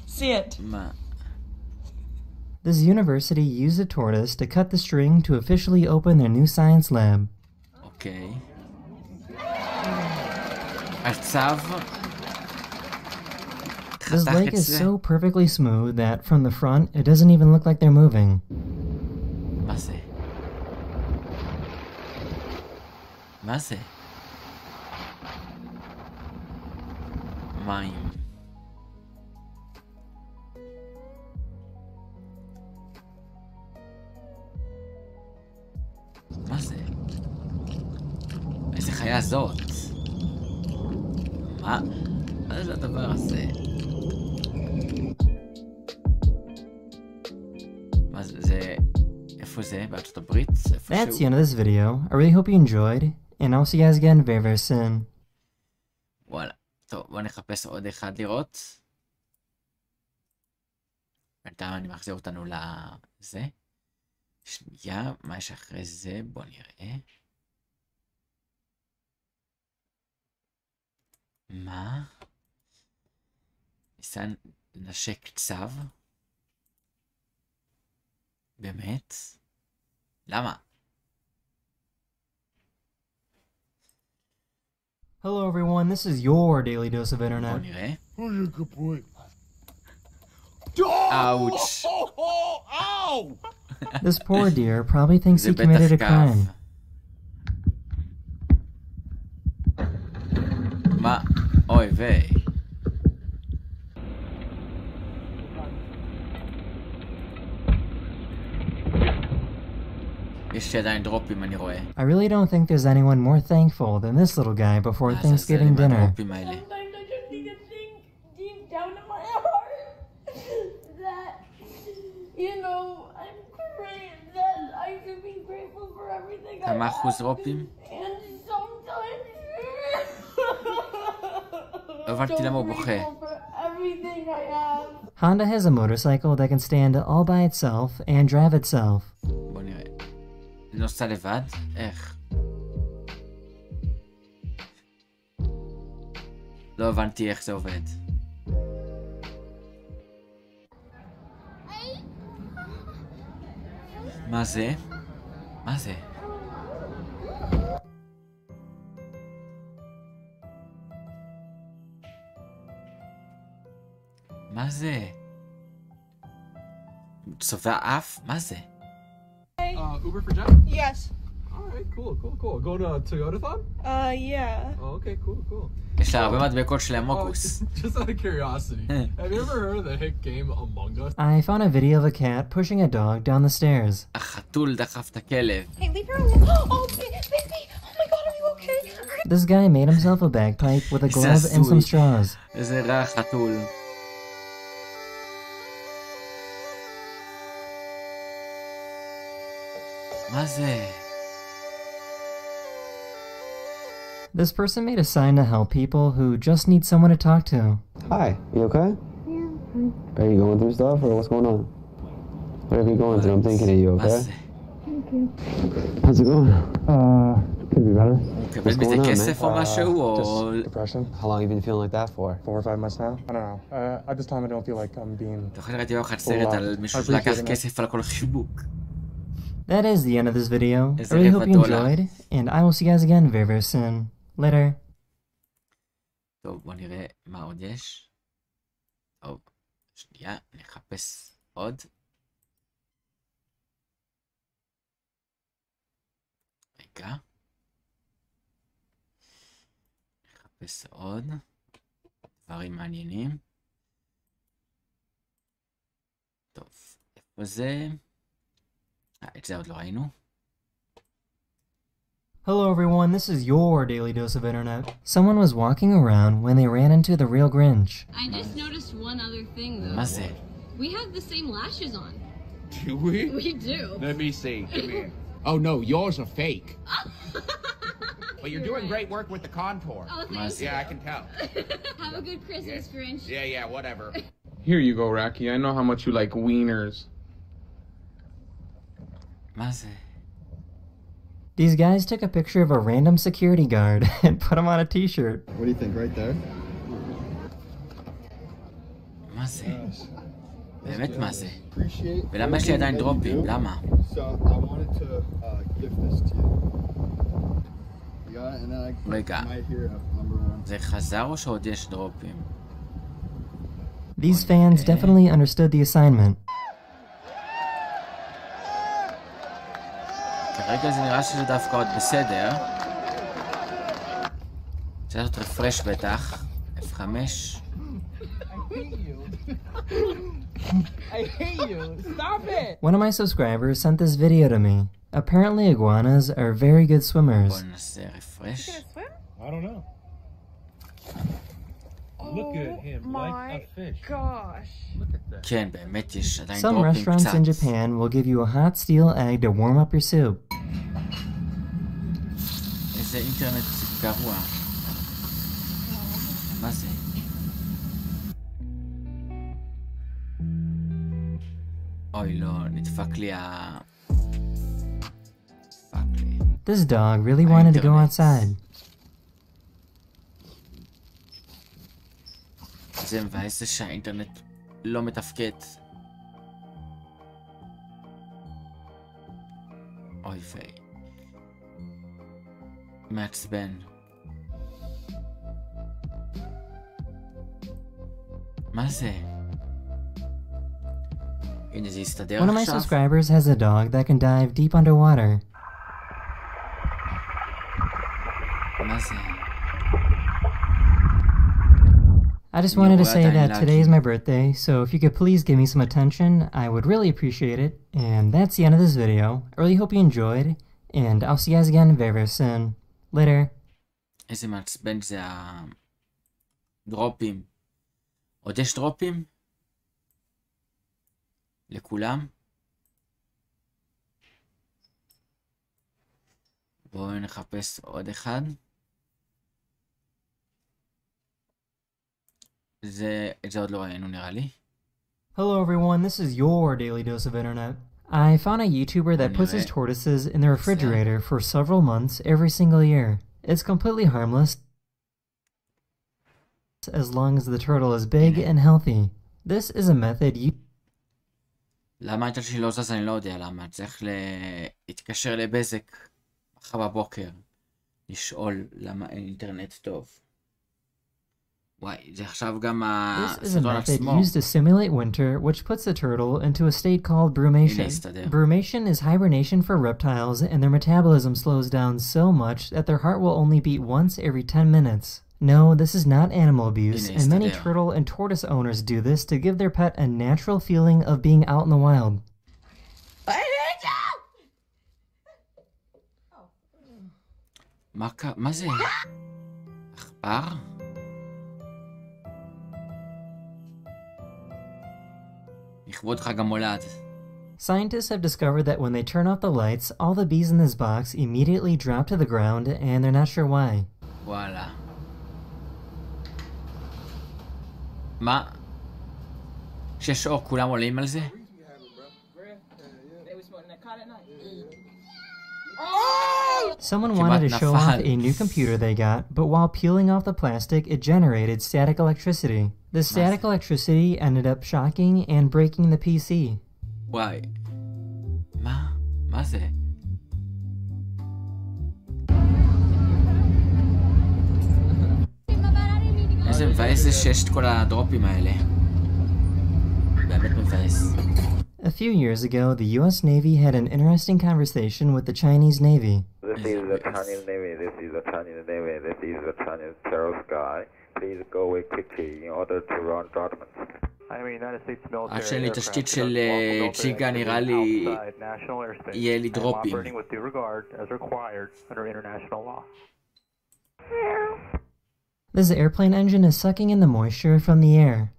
See it. מה? This university used a tortoise to cut the string to officially open their new science lab. אוקיי. הצו. This lake is so perfectly smooth that from the front, it doesn't even look like they're moving. מה זה? מה זה? מים. מה זה? איזה החיה הזאת. מה? מה זה הדבר הזה? מה זה? איפה זה? בארצות הברית? That's the end of this video. I really hope you enjoyed, and I'll see you guys again very very soon. וואלה. טוב, בוא נחפש עוד אחד לראות. בינתיים אני מחזיר אותנו לזה. שנייה, מה יש אחרי זה? בוא נראה. מה? ניסן לנשק צו? באמת? למה? Hello everyone, this is your daily dose of בוא internet. נראה. Ouch! Ow! This poor deer probably thinks זה he committed a בטח crime. קו. מה? אוי ויי. יש לי עדיין דרופים אני רואה. I really don't think there's anyone more thankful than this little guy before Thanksgiving dinner. הדרופים האלה. Sometimes I just need to think deep down in my heart that, you know, I'm great, that I should be grateful for everything I כמה אחוז have. דרופים? And sometimes הבנתי למה הוא בוכה. grateful for everything I have. Honda has a motorcycle that can stand all by itself and drive itself. בוא נראה. נוסע לבד? איך? לא הבנתי איך זה עובד. מה זה? מה זה? מה זה? צובע אף? מה זה? Uber for Jeff? Yes. All right, cool. Going to Toyotathon? Yeah. Oh, okay, cool. יש לה הרבה מדבקות של המוקוס. Just out of curiosity, have you ever heard of the hit game Among Us? I found a video of a cat pushing a dog down the stairs. החתול דחף את הכלב. Hey, leave her alone. Oh, baby. Oh my god, are you okay? This guy made himself a bagpipe with a glove and some straws. איזה רע חתול. מה זה? This person made a sign to help people who just need someone to talk to. Hi, you okay? Yeah. Are you going through stuff or what's going on? Whatever you're going through, I'm thinking of you, okay? Thank you. How's it going? Could be better. הוא מקבל מזה כסף או משהו או... Depression. How long have you been feeling like that for? 4 or 5 months now? I don't know. At this time I don't feel like I'm being... אתה יכול לראות יום אחד סרט על מישהו שלקח כסף על כל חיבוק. That is the end of this video. I really hope you enjoyed, and I will see you guys again very very soon. Later. טוב, בוא נראה מה עוד יש. טוב, שנייה, נחפש עוד. רגע. נחפש עוד. דברים מעניינים. טוב, איפה זה? את זה עוד לא ראינו. Hello everyone, this is your daily dose of internet. Someone was walking around when they ran into the real Grinch. I just noticed one other thing though. מה זה? We have the same lashes on. Do we? We do. Let me see. Come here. Oh no, yours are fake. But you're doing great work with the contour. Oh, thank you. Yeah, I can tell. Have a good Christmas, Grinch. Yeah, whatever. Here you go, Racky. I know how much you like wieners. מה זה? These guys took a picture of a random security guard and put him on a t-shirt. What do you think, right there? מה זה? באמת מה זה? ולמה יש לי עדיין דרופים? למה? רגע, זה חזר או שעוד יש דרופים? These fans definitely understood the assignment. כרגע זה נראה שזה דווקא עוד בסדר. צריך לעשות רפרש בטח. F5. I hate you. Stop it. One of my subscribers sent this video to me. Apparently iguanas are very good swimmers. בוא נעשה רפרש. don't know. Look at him like a fish. Gosh. Look at that. כן, באמת יש עדיין Some דרופים restaurants קצת. in Japan will give you a hot steel egg to warm up your soup. איזה אינטרנט גרוע. מה זה? אוי לא, נדפק לי ה... נדפק לי. This dog really wanted to go outside. זה מבאס שהאינטרנט לא מתפקד. אוי ויי. מעצבן. מה זה? הנה זה יסתדר One of my עכשיו. subscribers has a dog that can dive deep underwater. מה זה? I just wanted to say that today is my birthday, so if you could please give me some attention, I would really appreciate it. And that's the end of this video. I really hope you enjoyed, and I'll see you guys again very, very soon. Later. איזה מעצבן זה הדרופים. עוד יש דרופים? לכולם? בואו נחפש עוד אחד. את זה עוד לא ראינו נראה לי. Hello everyone, this is your daily dose of internet. I found a YouTuber that puts his tortoises in the refrigerator for several months every single year. It's completely harmless as long as the turtle is big and healthy. This is a method you... למה האינטרנט שלי לא זז? אני לא יודע למה. צריך להתקשר לבזק מחר בבוקר לשאול למה אין אינטרנט טוב. וואי, זה עכשיו גם הסרטון עצמו. This is a method used to simulate winter, which puts the turtle into a state called brumation. Brumation is hibernation for reptiles, and their metabolism slows down so much that their heart will only beat once every 10 minutes. No, this is not animal abuse, and many turtle and tortoise owners do this to give their pet a natural feeling of being out in the wild. מה זה? עכבר? לכבוד חג המולד. Scientists have discovered that when they turn off the lights, all the bees in this box immediately drop to the ground, and they're not sure why. וואלה. מה? כשיש אור כולם עולים על זה? Someone wanted to show off a new computer they got, but while peeling off the plastic, it generated static electricity. The static electricity ended up shocking and breaking the PC. וואי. מה? מה זה? איזה מבאס זה שיש את כל הדרופים האלה. באמת מבאס. A few years ago, the US Navy had an interesting conversation with the Chinese Navy. This is the Chinese Navy, this is the Chinese Navy, this is the Chinese terrorist guy. Please go away quickly in order to run judgment. עד שאין לי תשתית של ג'יגה נראה לי יהיה לי דרופים. This airplane engine is sucking in the moisture from the air.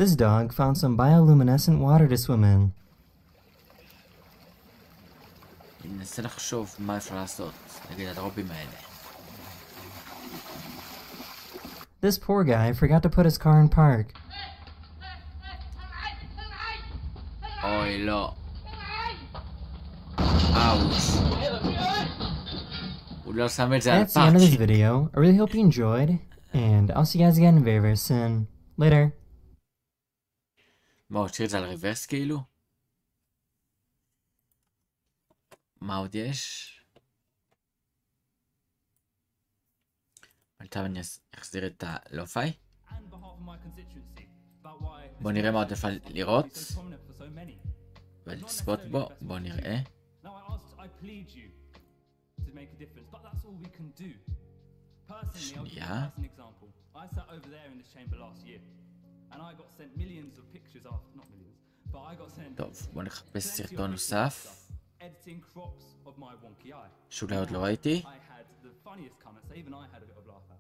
This dog found some bioluminescent water to swim in. ננסה לחשוב מה אפשר לעשות נגד הדרופים האלה. This poor guy forgot to put his car in park. אוי לא. אאוש. הוא לא שם את זה על That's the end of this פארק. video. I really hope you enjoyed, and I'll see you guys again very, very soon. Later. מה, עוד שיר את זה על ריברס כאילו? מה עוד יש? עכשיו אני אחזיר את הלופאי. בוא נראה מה עוד אפשר לראות ולצפות בו. בוא נראה. שנייה. טוב, בוא נחפש סרטון נוסף. editing crops of my wonky eye. שאולי עוד לא ראיתי. I had the funniest comments, even I had a bit of laugh at.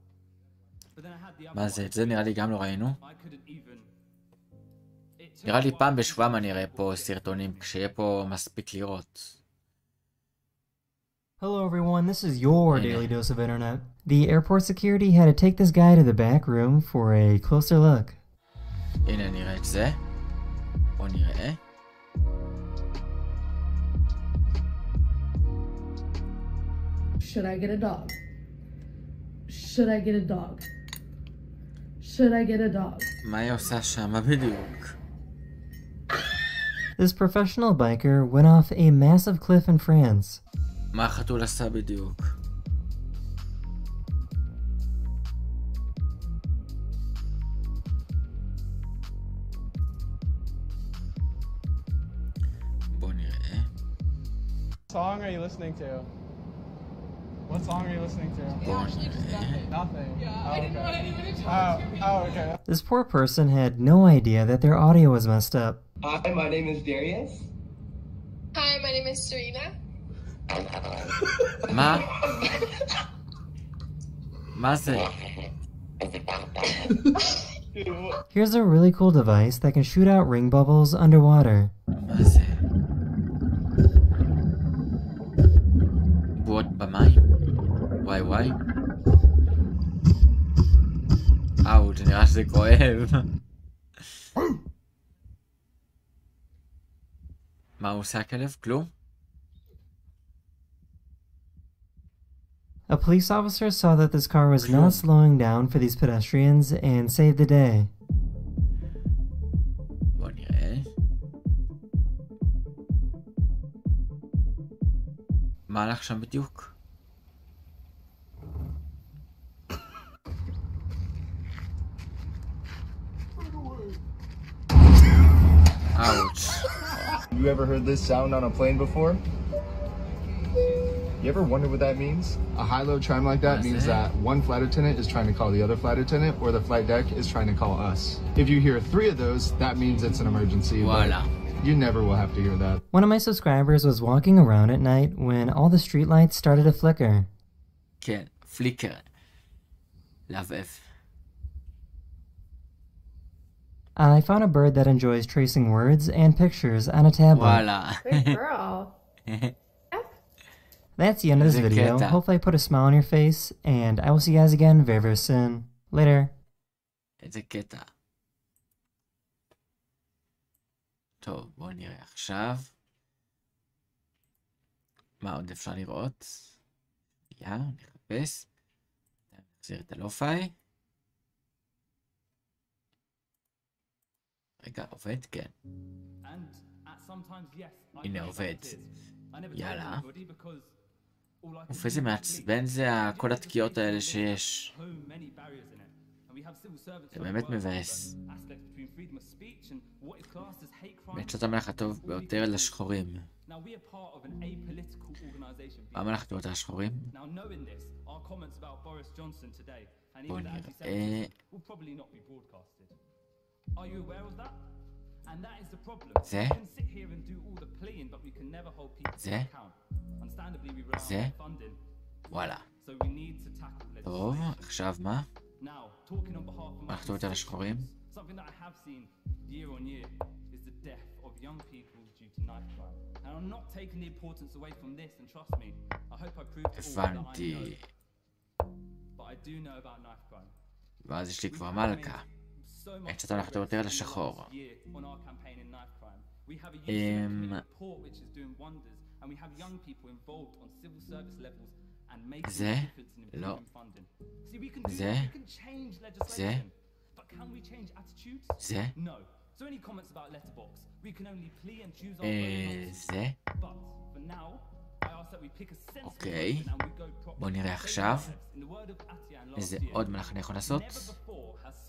But then I had the other מה זה? one. את זה נראה לי גם לא ראינו. I couldn't even. נראה לי פעם בשבועם אני אראה פה סרטונים, כשיהיה פה מספיק לראות. Hello everyone, this is your daily dose of internet. The airport security had to take this guy to the back room for a closer look. הנה נראה את זה. בוא נראה. Should I get a dog? Should I get a dog? Should I get a dog? מה היא עושה שם בדיוק? This professional biker went off a massive cliff in France. מה החתול עשה בדיוק? בוא נראה. What song are you listening to? What song are you listening to? Actually, just nothing. Nothing. Yeah, Oh, I didn't okay. want anyone to talk to me. Oh, okay. This poor person had no idea that their audio was messed up. Hi, my name is Darius. Hi, my name is Serena. מה? מה זה? Here's a really cool device that can shoot out ring bubbles underwater. מה זה? בועות במים? וואי וואי. זה נראה שזה כואב. מה הוא עושה הכלב? כלום? A police officer saw that this car was not slowing down for these pedestrians and saved the day. בוא נראה. מה הלך שם בדיוק? Ouch. You ever heard this sound on a plane before? You ever wonder what that means? A high-low chime like that means that one flight attendant is trying to call the other flight attendant, or the flight deck is trying to call us. If you hear 3 of those, that means it's an emergency. Voila. You never will have to hear that. One of my subscribers was walking around at night when all the streetlights started to flicker. כן, פליקר. לעבב. I found a bird that enjoys tracing words and pictures on a tablet. וואלה. Good girl. That's the end of this video. Hopefully I put a smile on your face, and I will see you guys again very, very soon. Later. איזה קטע. טוב, בואו נראה עכשיו. מה עוד אפשר לראות? נחפש. נחזיר את הלו-פיי. רגע, עובד? כן. הנה עובד. יאללה. איזה מעצבן זה כל התקיעות האלה שיש. זה באמת מבאס. באמת שאתה המלך הטוב ביותר לשחורים. מה המלך הטוב ביותר לשחורים? בואו נראה. זה? זה? זה? וואלה. טוב, עכשיו מה? מה לכתוב יותר לשחורים? הבנתי. ואז יש לי כבר מלכה. איך שאתה הולך יותר לשחור. זה? לא. זה? זה? זה? זה? אוקיי. בוא נראה עכשיו איזה עוד מלאך אני יכול לעשות.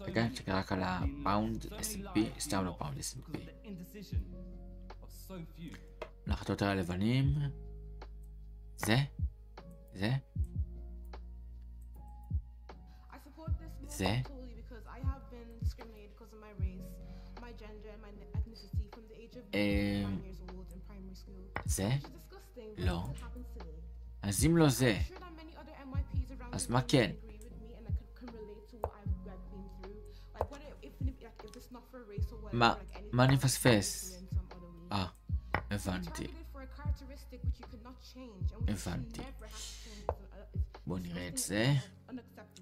רגע, אני מסתכל רק על הפאונד S&P, סתם לא פאונד S&P. מלאכת יותר הלבנים. זה? זה? זה? זה? לא. אז אם לא זה, אז מה כן? מה אני מפספס? הבנתי. הבנתי. בואו נראה את זה.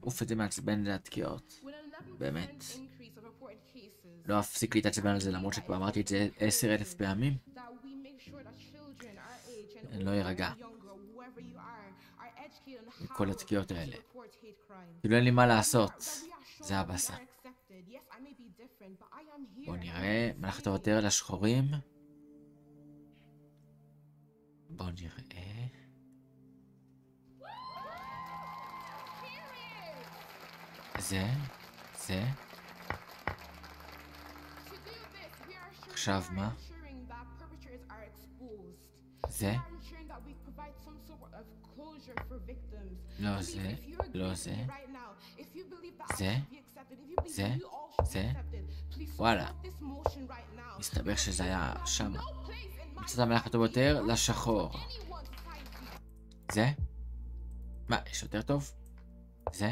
אוף, את זה מעצבן להתקיעות. באמת. לא אפסיק להתעצבן על זה למרות שכבר אמרתי את זה 10,000 פעמים. אני לא ארגע. כל התקיעות האלה. כאילו אין לי מה לעשות. זה הבאסה. בואו נראה. מלאכת יותר לשחורים. בואו נראה. זה. עכשיו מה? זה? לא זה, לא זה. זה. וואלה. מסתבר שזה היה שם. מצאת המלאכת יותר לשחור. זה? מה, יש יותר טוב? זה?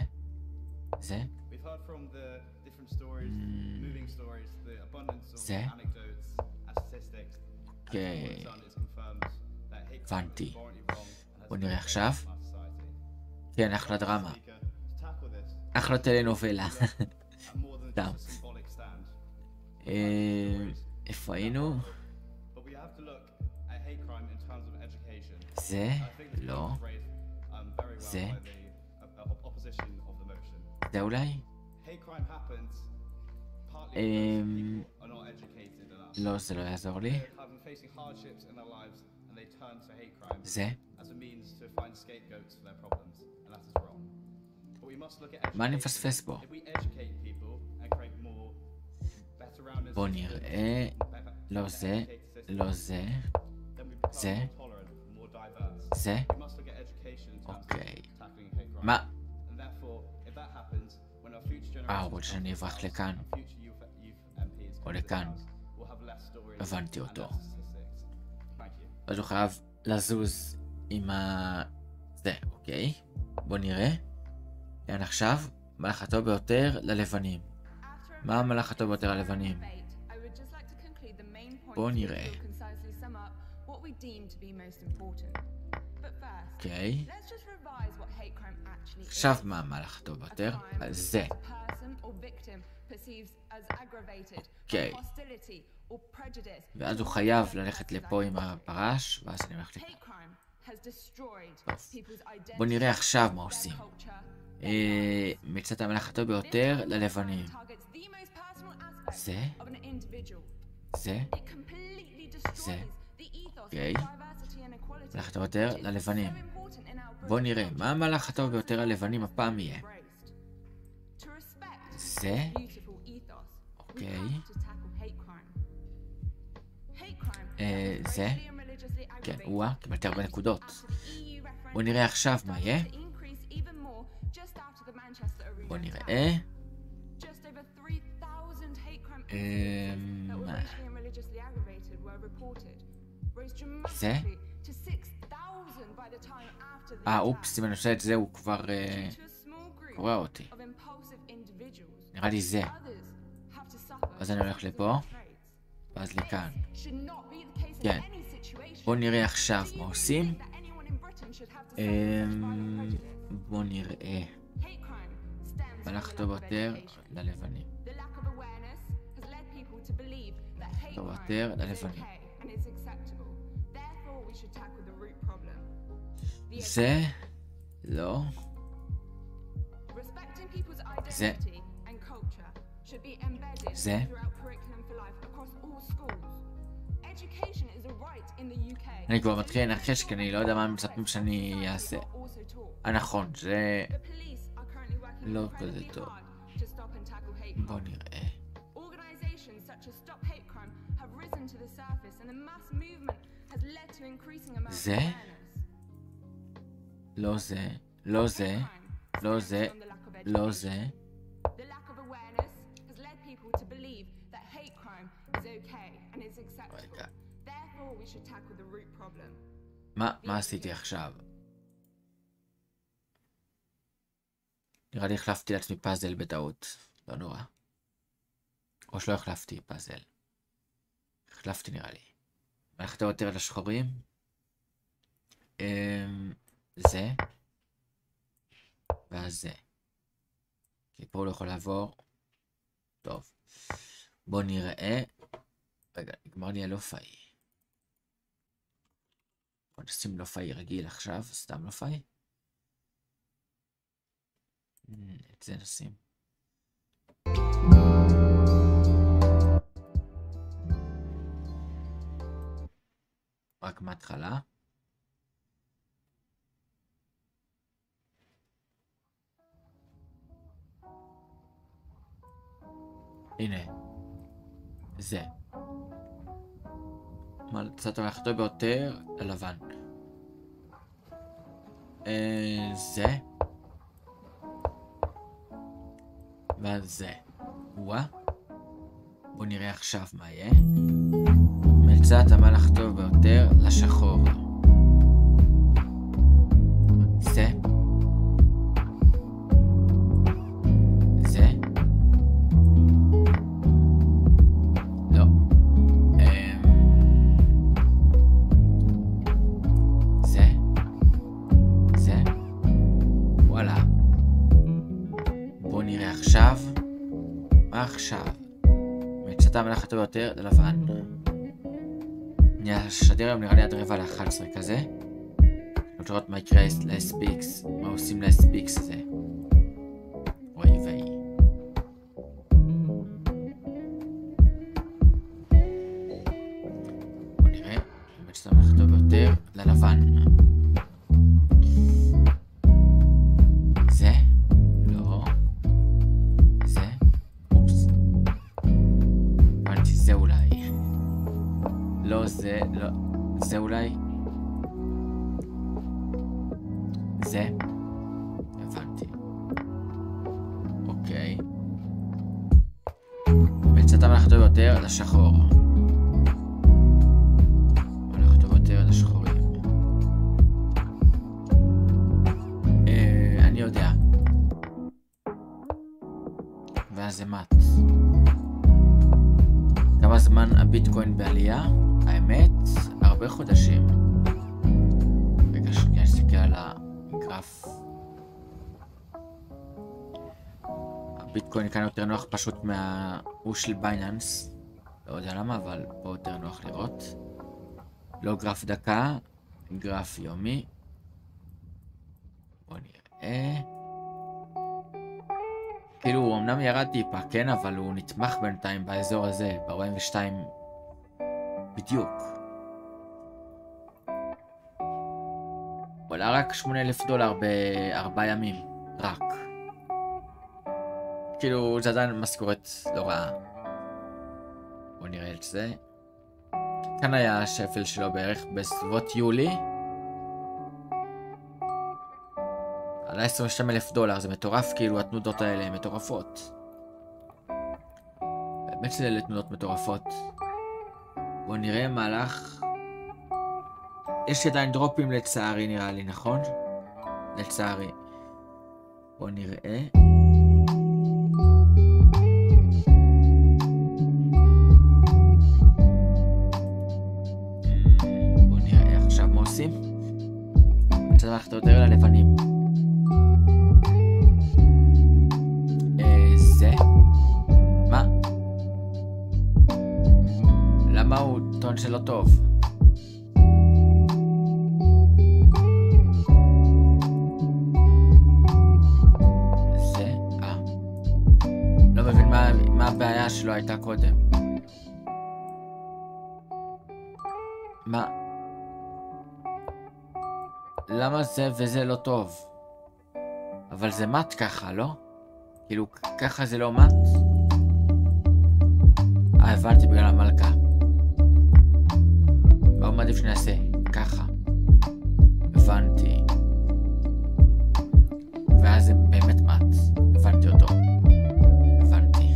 זה? זה? אוקיי. הבנתי. בוא נראה עכשיו. כן, אחלה דרמה. אחלה טלנובלה. דם. איפה היינו? זה? לא. זה? זה אולי? לא, זה לא יעזור לי. זה? מה אני מפספס בו? בוא נראה. לא זה, לא זה. זה? זה? אוקיי. מה? הוא רוצה שאני אברח לכאן. או לכאן. הבנתי אותו. אז הוא חייב לזוז עם זה, אוקיי. בוא נראה. לאן עכשיו? מלאכתו ביותר ללבנים. מה המלאכתו ביותר ללבנים? בוא נראה. אוקיי. עכשיו מה המלאכתו ביותר? זה. אוקיי. ואז הוא חייב ללכת לפה עם הפרש, ואז אני הולך לפה. בוא נראה עכשיו מה עושים. מצאת המלאכתו ביותר ללבנים. זה? זה? זה? אוקיי. מלאכתו ביותר ללבנים. בוא נראה, מה המלאכתו ביותר ללבנים הפעם יהיה? זה? אוקיי. זה? כן, קיבלתי הרבה נקודות. בוא נראה עכשיו מה יהיה. בוא נראה. זה? אופס, אם אני עושה את זה הוא כבר קורא אותי. נראה לי זה. אז אני הולך לפה, ואז לכאן. כן. בוא נראה עכשיו מה עושים. בוא נראה. מלאכתו ביותר ללבנים. מלאכתו ביותר ללבנים. זה? לא. זה? זה? אני כבר מתחיל לנחש כי אני לא יודע מה הם מצפים שאני אעשה. נכון, זה לא כזה טוב. בוא נראה. זה? לא זה, לא זה, לא זה, לא זה. רגע. מה עשיתי עכשיו? נראה לי החלפתי לעצמי פאזל בטעות. לא נורא. או שלא החלפתי פאזל. החלפתי נראה לי. הלכת יותר לשחורים. זה. ואז זה. כי פה הוא לא יכול לעבור. טוב. בוא נראה. רגע, נגמר לי הלופאי. בוא נשים לופאי רגיל עכשיו, סתם לופאי. את זה נשים. רק מההתחלה. הנה. זה. קצת הולכתו ביותר ללבן. זה. ואז זה. וואה. בוא נראה עכשיו מה יהיה. מצאת המלך טוב ביותר לשחור. זה. זה. לא. זה. זה. וואלה. בוא נראה עכשיו. מה עכשיו? מצאת המלך הטוב ביותר ללבן. השדר היום נראה לי עד 10:45 כזה. לא לראות מה יקרה לספיקס, מה עושים לספיקס הזה. אוי ואי. בוא נראה, באמת שאתה הולך טוב יותר ללבן. זה? לא. זה? אופס. הבנתי, זה אולי. לא זה, לא, זה אולי. זה. הבנתי. אוקיי. מצאת המלך טוב יותר לשחור. המלך טוב יותר לשחורים. אני יודע. ואז זה מת. כמה זמן הביטקוין בעלייה? האמת, הרבה חודשים. רגע שנייה, נסתכל על הגרף. הביטקוין כאן יותר נוח פשוט מההוא של בייננס. לא יודע למה, אבל פה יותר נוח לראות. לא גרף דקה, גרף יומי. בוא נראה. כאילו, הוא אמנם ירד טיפה, כן, אבל הוא נתמך בינתיים באזור הזה, ב-42 בדיוק. עולה רק $8,000 ב4 ימים. רק. כאילו, זה עדיין משכורת לא רעה. בוא נראה את זה. כאן היה השפל שלו בערך בסביבות יולי. עלה $22,000, זה מטורף, כאילו התנודות האלה הן מטורפות. באמת שזה תנודות מטורפות. בוא נראה מהלך. יש עדיין דרופים לצערי נראה לי, נכון? לצערי. בוא נראה. בוא נראה עכשיו מה עושים. צריך ללכת יותר ללבנים. זה? מה? למה הוא טון שלא טוב? זה? לא מבין מה הבעיה שלו הייתה קודם. מה? למה זה וזה לא טוב? אבל זה מת ככה, לא? כאילו, ככה זה לא מת? הבנתי בגלל המלכה. מה הוא מעדיף שנעשה? ככה. הבנתי. ואז זה באמת מת. הבנתי אותו. הבנתי.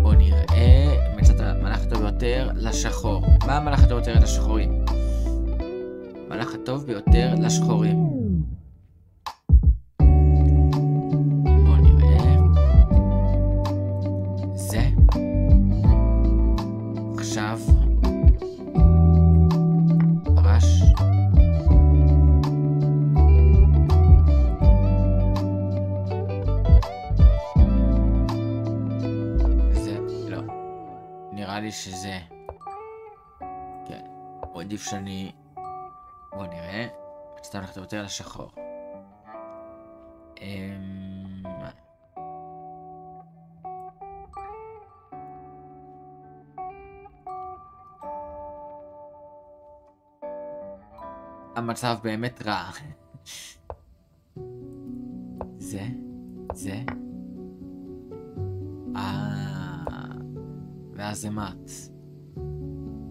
בוא נראה. מצאת המלך טוב יותר. ביותר לשחור. מה המהלך הטוב ביותר לשחורים? המהלך הטוב ביותר לשחורים. בואו נראה. זה. עכשיו. פרש. זה, לא. נראה לי שזה. כן. הוא עדיף שאני... בואו נראה. סתם הולכת יותר לשחור. המצב באמת רע. זה. ואז זה מת.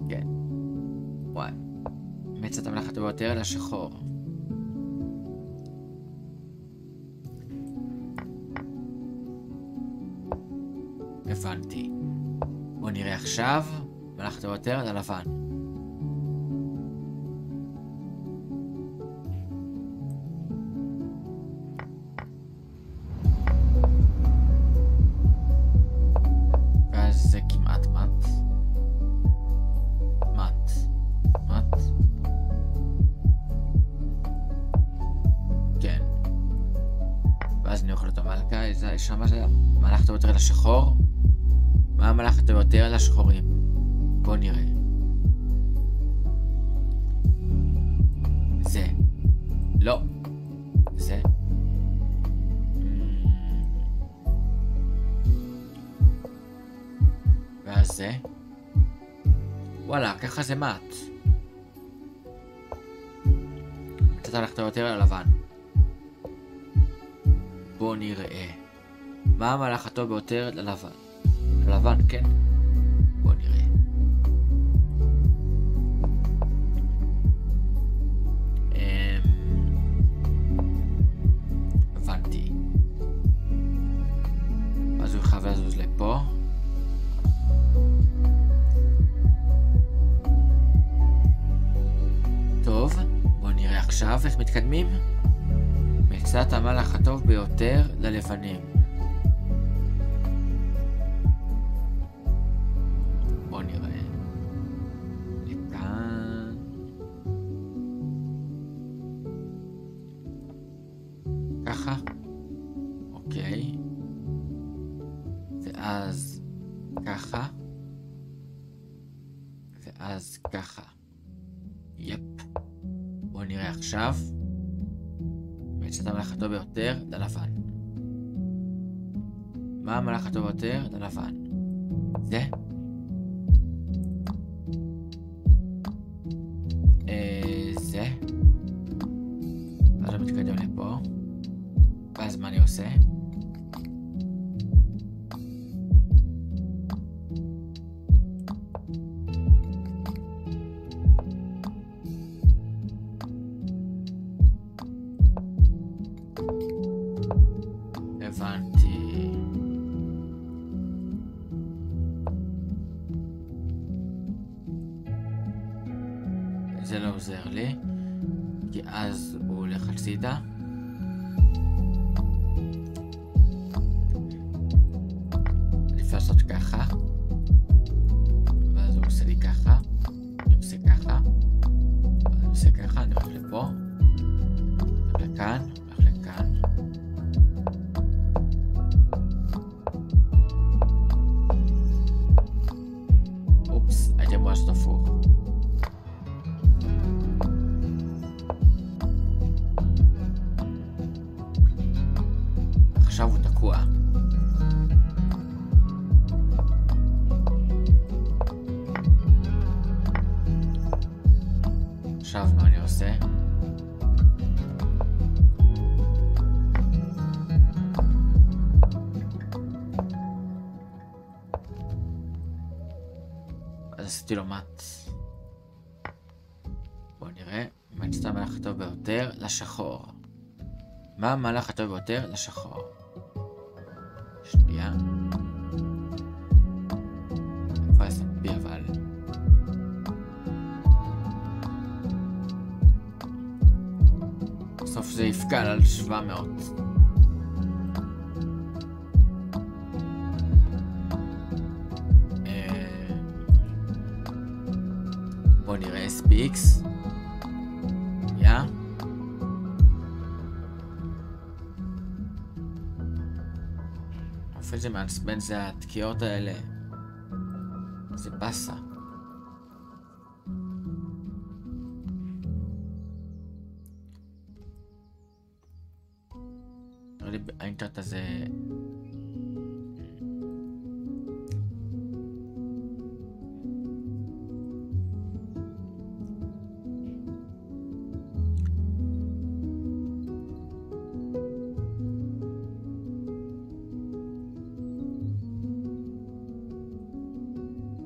כן. וואי. מצאת המלאכת ביותר לשחור. הבנתי. בוא נראה עכשיו מלאכת ביותר ללבן. ואז זה כמעט מת. כן. ואז אני אוכל אותו מלכה, יש שם מלאכת ביותר לשחור. מה המלאכת ביותר לשחורים? בוא נראה. זה. לא. זה. ואז זה. וואלה, ככה זה מת. קצת הלכת יותר ללבן. בוא נראה. מה המהלך הטוב ביותר ללבן? ללבן, כן? בוא נראה. הבנתי. אז הוא חייב לזוז לפה. טוב, בוא נראה עכשיו איך מתקדמים. מצאת המהלך הטוב ביותר ללבנים. בוא נראה. לכאן. ככה. אוקיי. ואז ככה. ואז ככה. יפ. בוא נראה עכשיו. מצאת המהלך הטוב ביותר ללבן. מה המהלך הטוב ביותר ללבן? זה? זה? אז אני מתקדם לפה. ואז מה אני עושה? הבנתי. זה לא עוזר לי, כי אז הוא הולך הצידה. לפני לעשות ככה, ואז הוא עושה לי ככה, אני עושה ככה, ואז אני עושה ככה, אני הולך לפה, הולך לכאן, הולך לכאן. אופס, הייתי אמור לעשות הפוך. עכשיו הוא תקוע. עכשיו מה אני עושה? אז עשיתי לו מת. בואו נראה. מצאת המהלך הטוב ביותר לשחור. מה המהלך הטוב ביותר לשחור? שנייה. איפה הסמפי אבל? בסוף זה יפקע על 700. בוא נראה SPX. אופן זה מעצבן, זה התקיעות האלה. זה בסה. האינטרנט הזה...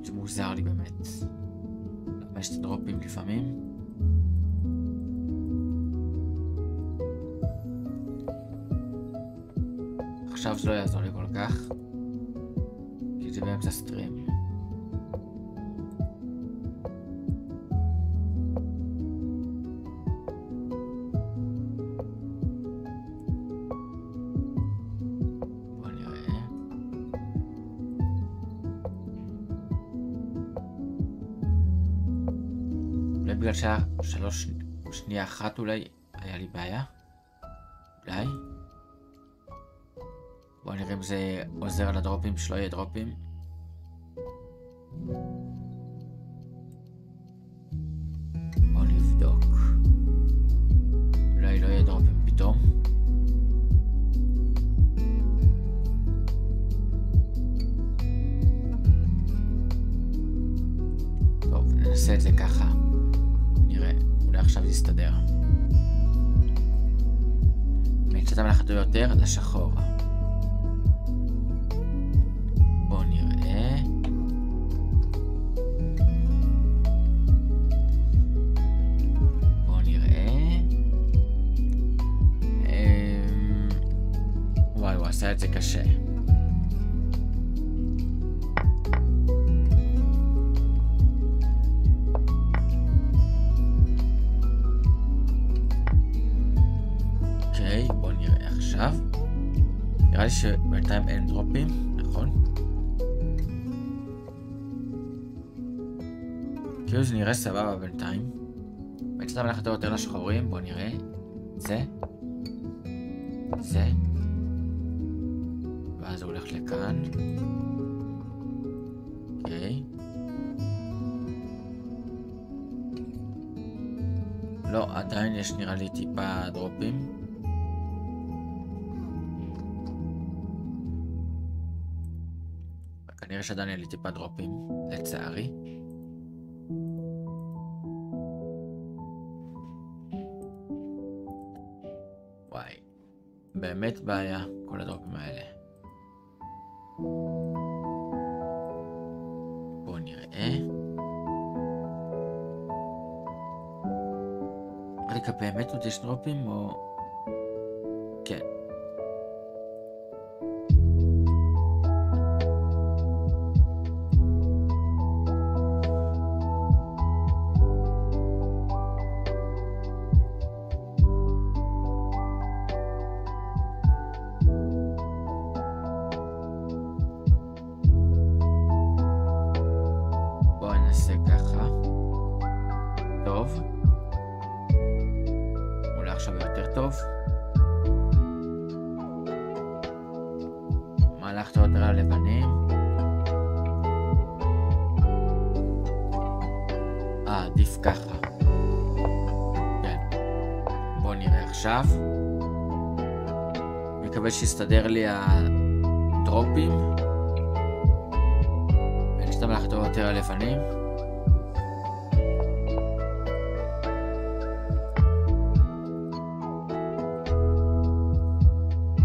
זה מוזר לי באמת. למה יש את הדרופים לפעמים? עכשיו זה לא יעזור לי כל כך, כי זה באמצע סטרים. בוא נראה. אולי בגלל שהיה 3 שנייה אחת אולי היה לי בעיה? אולי? בוא נראה אם זה עוזר על הדרופים, שלא יהיה דרופים. בוא נבדוק. אולי לא יהיה דרופים פתאום. טוב, ננסה את זה ככה. נראה, אולי עכשיו זה יסתדר. מצאתם מלאכתו יותר לשחור. עשה את זה קשה. אוקיי, בוא נראה עכשיו. נראה לי שבינתיים אין דרופים, נכון? כאילו זה נראה סבבה בינתיים. בעצם מלאכתו יותר לשחורים, בוא נראה. זה. ואז הוא הולך לכאן. אוקיי. לא, עדיין יש נראה לי טיפה דרופים. כנראה שעדיין אין לי טיפה דרופים, לצערי. וואי, באמת בעיה כל הדרופים האלה. בואו נראה. רגע, באמת עוד יש דרופים או... כן. עדיף ככה. כן. בוא נראה עכשיו. מקווה שיסתדר לי הדרופים. ואני שאתה מלאכת יותר הלבנים.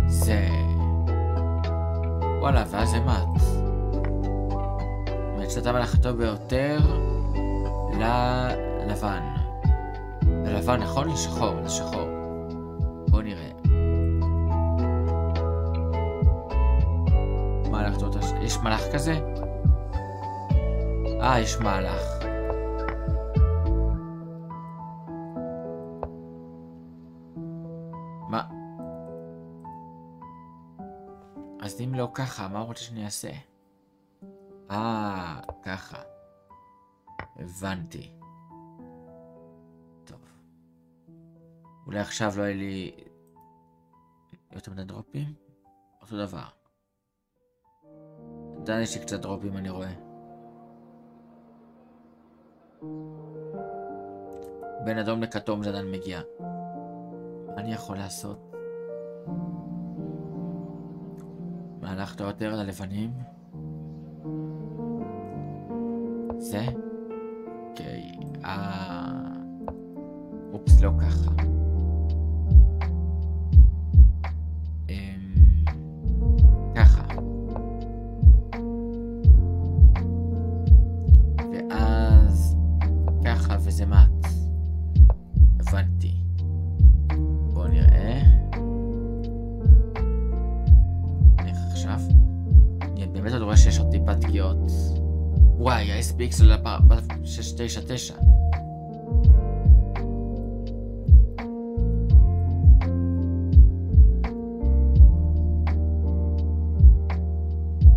זה... וואלה, ואז זה מת. שאתה מלאכתו ביותר ללבן. ללבן, נכון? לשחור, לשחור. בוא נראה. מלאכתו, יש מלאך כזה? יש מלאך. לא ככה, מה הוא רוצה שאני אעשה? ככה. הבנתי. טוב. אולי עכשיו לא היה לי יותר מדי דרופים? אותו דבר. עדיין יש לי קצת דרופים, אני רואה. בין אדום לכתום זה עדיין מגיע. מה אני יכול לעשות? מהלכת יותר ללבנים? זה? אוקיי. אופס, לא ככה. ככה. ואז ככה וזה מת. הבנתי. בואו נראה. איך עכשיו? אני באמת עוד רואה שיש עוד טיפת פגיעות. וואי, ה-SPX זה ב-699.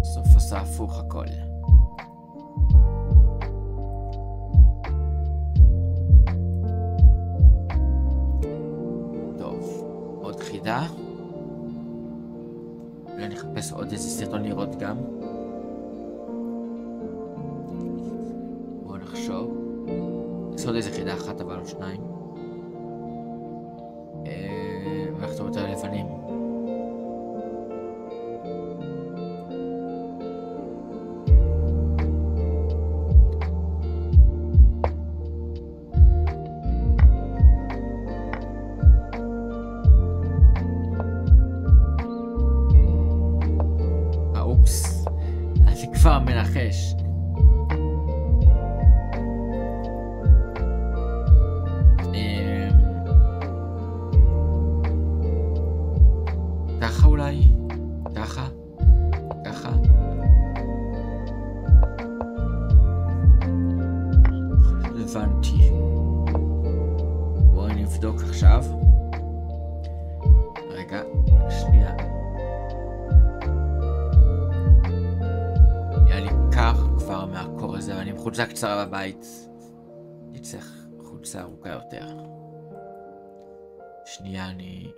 סוף עשה הפוך הכל. טוב, עוד חידה. אולי נחפש עוד איזה סרטון לראות גם. בואו נחשוב. יש עוד איזה חידה אחת אבל או שניים. ולכתוב יותר לבנים. אופס, אני כבר מנחש. ככה אולי? ככה? ככה? הבנתי. בואי נבדוק עכשיו. רגע, שנייה. היה לי קר כבר מהקור הזה, ואני עם חולצה קצרה בבית. אני צריך חולצה ארוכה יותר. שנייה, אני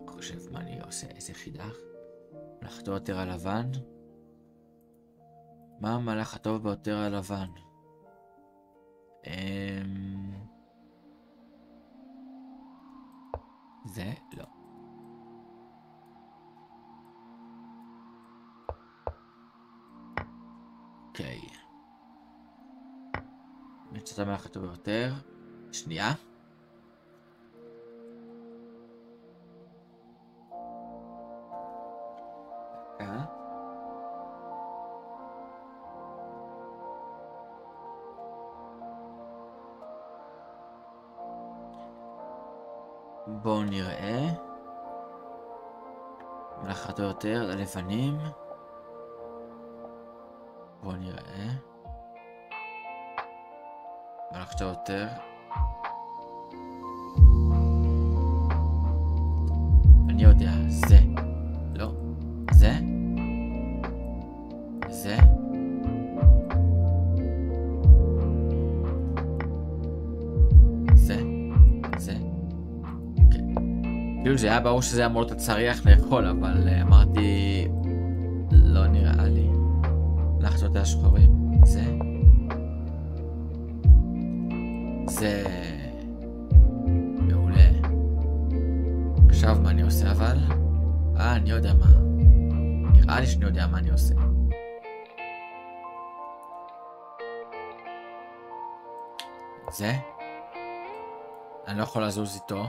חושב מה אני עושה, איזה חידך. לחתור יותר הלבן. מה המהלך הטוב ביותר הלבן? זה לא. אוקיי. נצא את המהלך הטוב ביותר. שנייה. בואו נראה. מלאכת יותר ללבנים. בואו נראה. מלאכת יותר. אני יודע, זה. לא. זה. זה. כאילו זה היה ברור שזה אמור להיות הצריח לאכול, אבל אמרתי לא נראה לי. לחצות את השחורים. זה. זה מעולה. עכשיו מה אני עושה אבל? אני יודע מה. נראה לי שאני יודע מה אני עושה. זה. אני לא יכול לזוז איתו.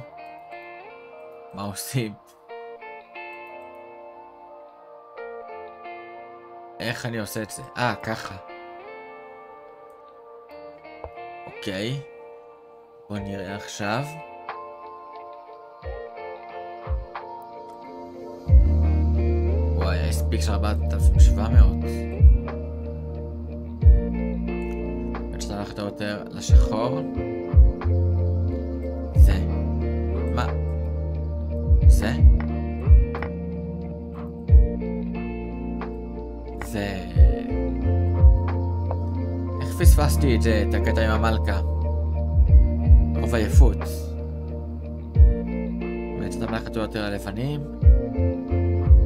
מה עושים? איך אני עושה את זה? ככה. אוקיי. בוא נראה עכשיו. וואי, הספיק של 4,700. ושאתה הלכת יותר לשחור. זה. מה? זה? פספסתי את זה, את הקטע עם המלכה. רוב עייפות. באמת, אתה מלאכתו יותר הלבנים.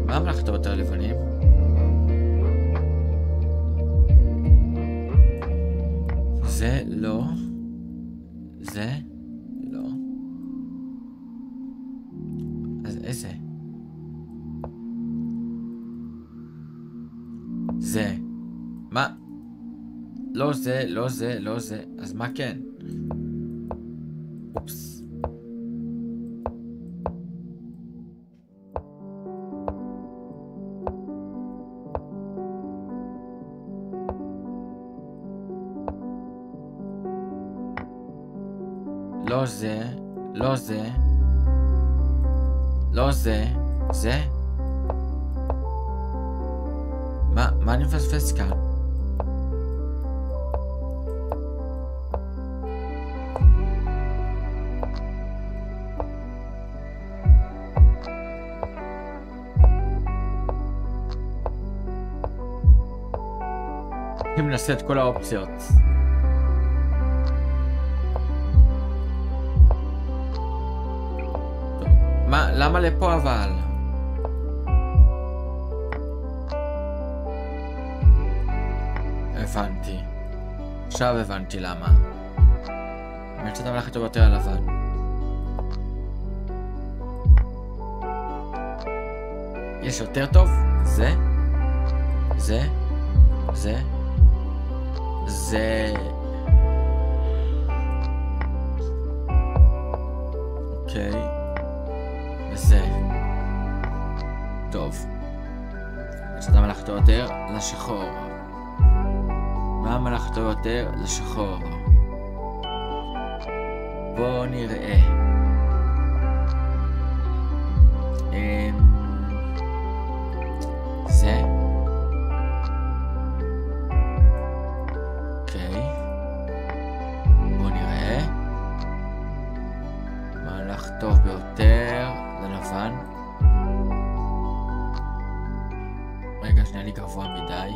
מה מלאכתו יותר הלבנים? זה לא. זה לא. אז איזה? זה. מה? לא זה, לא זה, לא זה. אז מה כן? אופס. לא זה, לא זה. לא זה, זה. מה אני מפספס כאן? אני מנסה את כל האופציות. טוב, למה לפה אבל? הבנתי. עכשיו הבנתי למה. אני רוצה למלאכת טוב יותר הלבן. יש יותר טוב? זה? זה? זה? זה... אוקיי. וזה. טוב. רוצה למלאכת יותר לשחור. מה מלאכתו יותר? לשחור. בואו נראה. זה. אוקיי. בואו נראה. מהלך טוב ביותר. ללבן. רגע, שנייה לי גבוה מדי.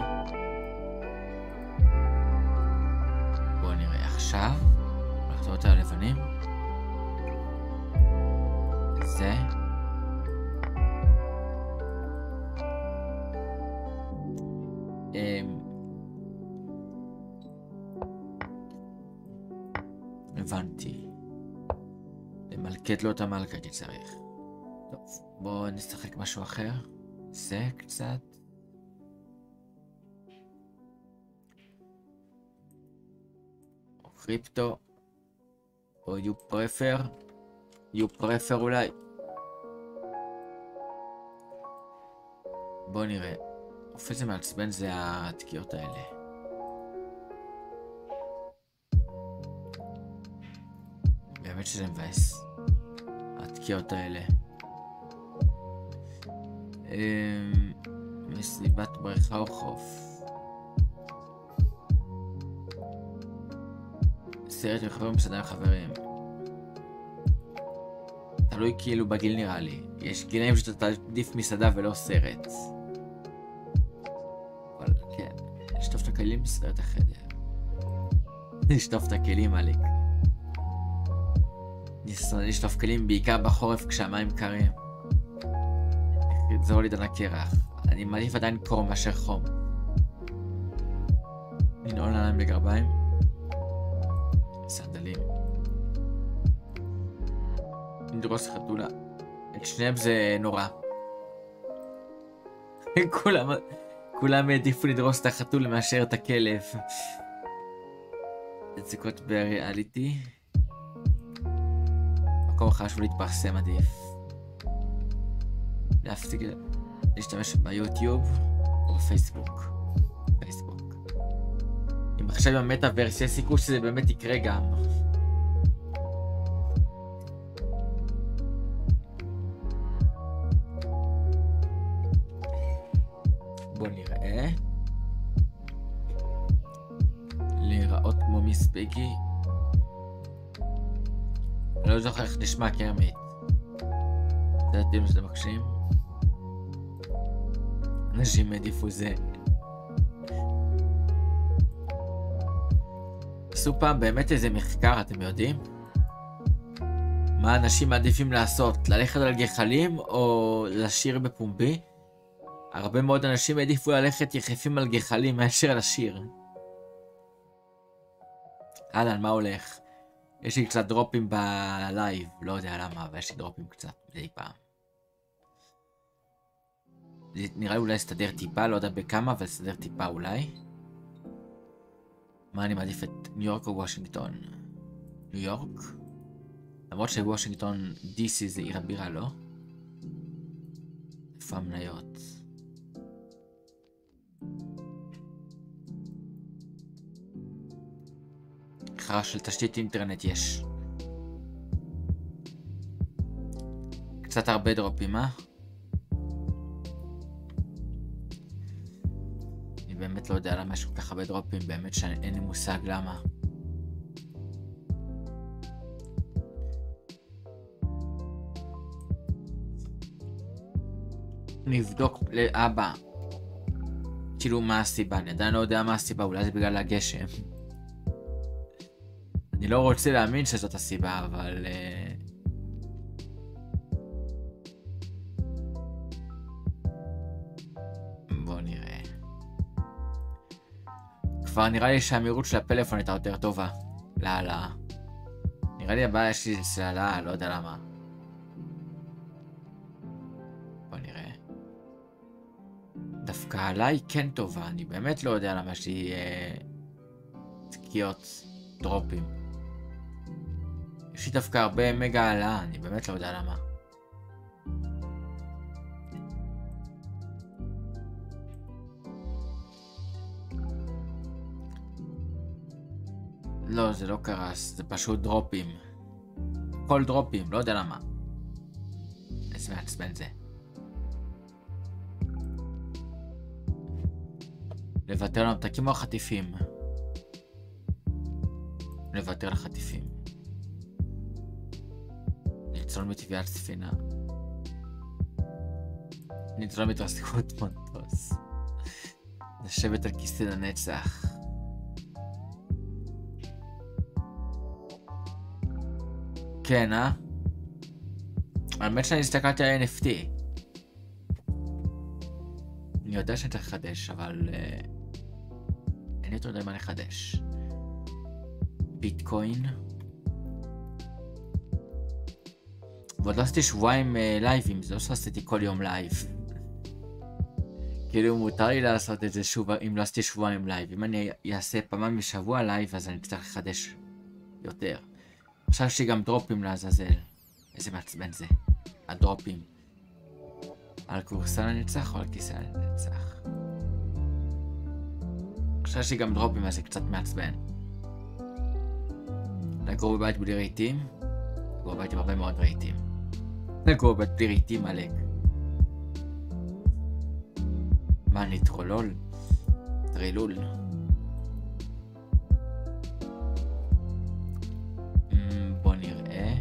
עכשיו, הולכת אותה הלבנים. זה. הבנתי. למלכת לו את המלכה כי צריך. טוב, בואו נשחק משהו אחר. זה קצת. קריפטו, או you prefer אולי. בוא נראה. אופן זה מעצבן זה התקיעות האלה. באמת שזה מבאס. התקיעות האלה. מסיבת בריכה או חוף. סרט וחברים בסדר חברים. תלוי כאילו בגיל נראה לי. יש גילאים שאתה תעדיף מסעדה ולא סרט. אבל כן, לשטוף את הכלים בסרט החדר. לשטוף את הכלים עליק. לשטוף כלים בעיקר בחורף כשהמים קרים. זה הוליד על הקרח. אני מעדיף עדיין קור מאשר חום. לנעול עליהם לגרביים. סנדלים. נדרוס חתולה. את שניהם זה נורא. כולם העדיפו לדרוס את החתול מאשר את הכלב. לצקות בריאליטי. מקום חשוב להתפרסם עדיף. להפסיק להשתמש ביוטיוב או בפייסבוק. אם עכשיו עם המטאברס יש סיכוי שזה באמת יקרה גם. בוא נראה. להיראות כמו מיס פיגי. לא זוכר איך נשמע קרמית. זה יודעים שאתם מקשים? אנשים העדיפו זה. עשו פעם באמת איזה מחקר, אתם יודעים? מה אנשים מעדיפים לעשות? ללכת על גחלים או לשיר בפומבי? הרבה מאוד אנשים העדיפו ללכת יחפים על גחלים מאשר לשיר. אהלן, מה הולך? יש לי קצת דרופים בלייב, לא יודע למה, אבל יש לי דרופים קצת מדי פעם. נראה לי אולי לסתדר טיפה, לא יודע בכמה, אבל לסתדר טיפה אולי. מה אני מעדיף, את ניו יורק או וושינגטון? ניו יורק? למרות שוושינגטון DC זה עיר הבירה, לא? איפה המניות? חרש של תשתית אינטרנט יש. קצת הרבה דרופים, אה? אני באמת לא יודע למה יש כל כך הרבה דרופים, באמת שאין לי מושג למה. נבדוק לאבא. כאילו מה הסיבה, אני עדיין לא יודע מה הסיבה, אולי זה בגלל הגשם. אני לא רוצה להאמין שזאת הסיבה, אבל... בוא נראה. כבר נראה לי שהמהירות של הפלאפון הייתה יותר טובה. להעלאה. נראה לי הבעיה שלי זה להעלאה, לא יודע למה. בוא נראה. דווקא עליי כן טובה, אני באמת לא יודע למה יש לי... תקיעות, דרופים. יש לי דווקא הרבה מגה העלאה, אני באמת לא יודע למה. לא, זה לא קרס, זה פשוט דרופים. כל דרופים, לא יודע למה. איזה מעצבן זה. לוותר למתקים או החטיפים? לוותר לחטיפים. ניצול מטביעת ספינה. ניצול מתרסקות מטוס. לשבת על כיסא לנצח. כן, אה? האמת שאני הסתכלתי על NFT. אני יודע שאני צריך לחדש, אבל... אין יותר די מה לחדש. ביטקוין. ועוד לא עשיתי שבועיים לייבים, זה לא שעשיתי כל יום לייב. כאילו מותר לי לעשות את זה שוב אם לא עשיתי שבועיים לייב. אם אני אעשה פעמיים בשבוע לייב, אז אני צריך לחדש יותר. עכשיו יש לי גם דרופים לעזאזל. איזה מעצבן זה. הדרופים. על קורסה לנצח או על כיסא לנצח? עכשיו יש לי גם דרופים, אז זה קצת מעצבן. לגור בבית בלי רהיטים. לגור בבית עם הרבה מאוד רהיטים. לגור בבית בלי רהיטים עלק. מה, ניטרולול? טרילול. בוא נראה.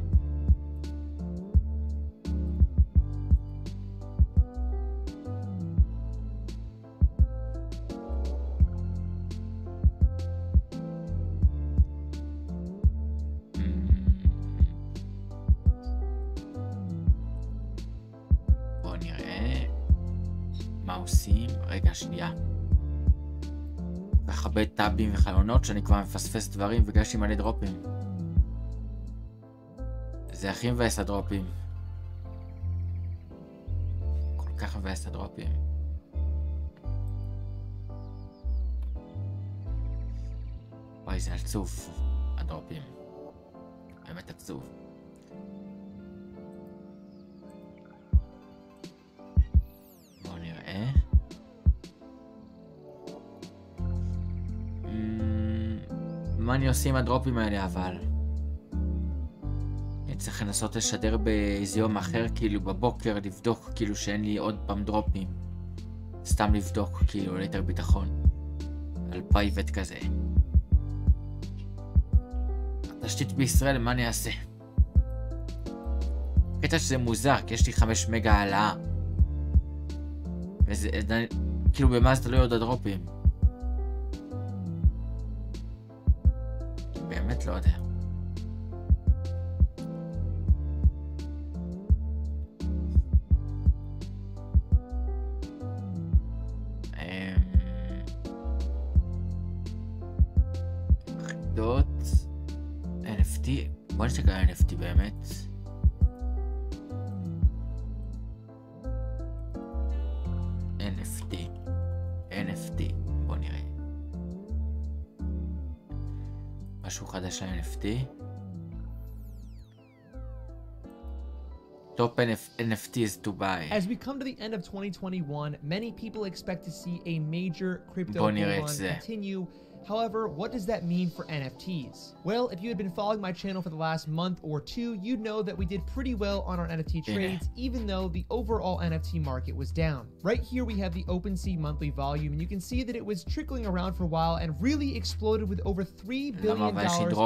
בוא נראה. מה עושים? רגע, שנייה. כך הרבה טאבים וחלונות שאני כבר מפספס דברים וגש עם מלא דרופים. זה הכי מבאס הדרופים. כל כך מבאס הדרופים. וואי, זה עצוב, הדרופים. באמת עצוב. בואו נראה. מה אני עושה עם הדרופים האלה אבל? אני צריך לנסות לשדר באיזה יום אחר, כאילו בבוקר, לבדוק כאילו שאין לי עוד פעם דרופים. סתם לבדוק, כאילו ליותר ביטחון. על פרייבט כזה. התשתית בישראל, מה אני אעשה? קטע שזה מוזר, כי יש לי 5 מגה העלאה. וזה, כאילו במה זה תלוי עוד הדרופים. באמת לא יודע. חידות NFT, בוא נסתכל על NFT באמת. NFT, בוא נראה. משהו חדש על NFT. Top NFTs to buy. As we come to the end of 2021, many people expect to see a major crypto bull run continue. However, what does that mean for NFTs? Well, if you had been following my channel for the last month or two, you'd know that we did pretty well on our NFT trades, even though the overall NFT market was down. Right here we have the OpenSea monthly volume, and you can see that it was trickling around for a while and really exploded with over $3 billion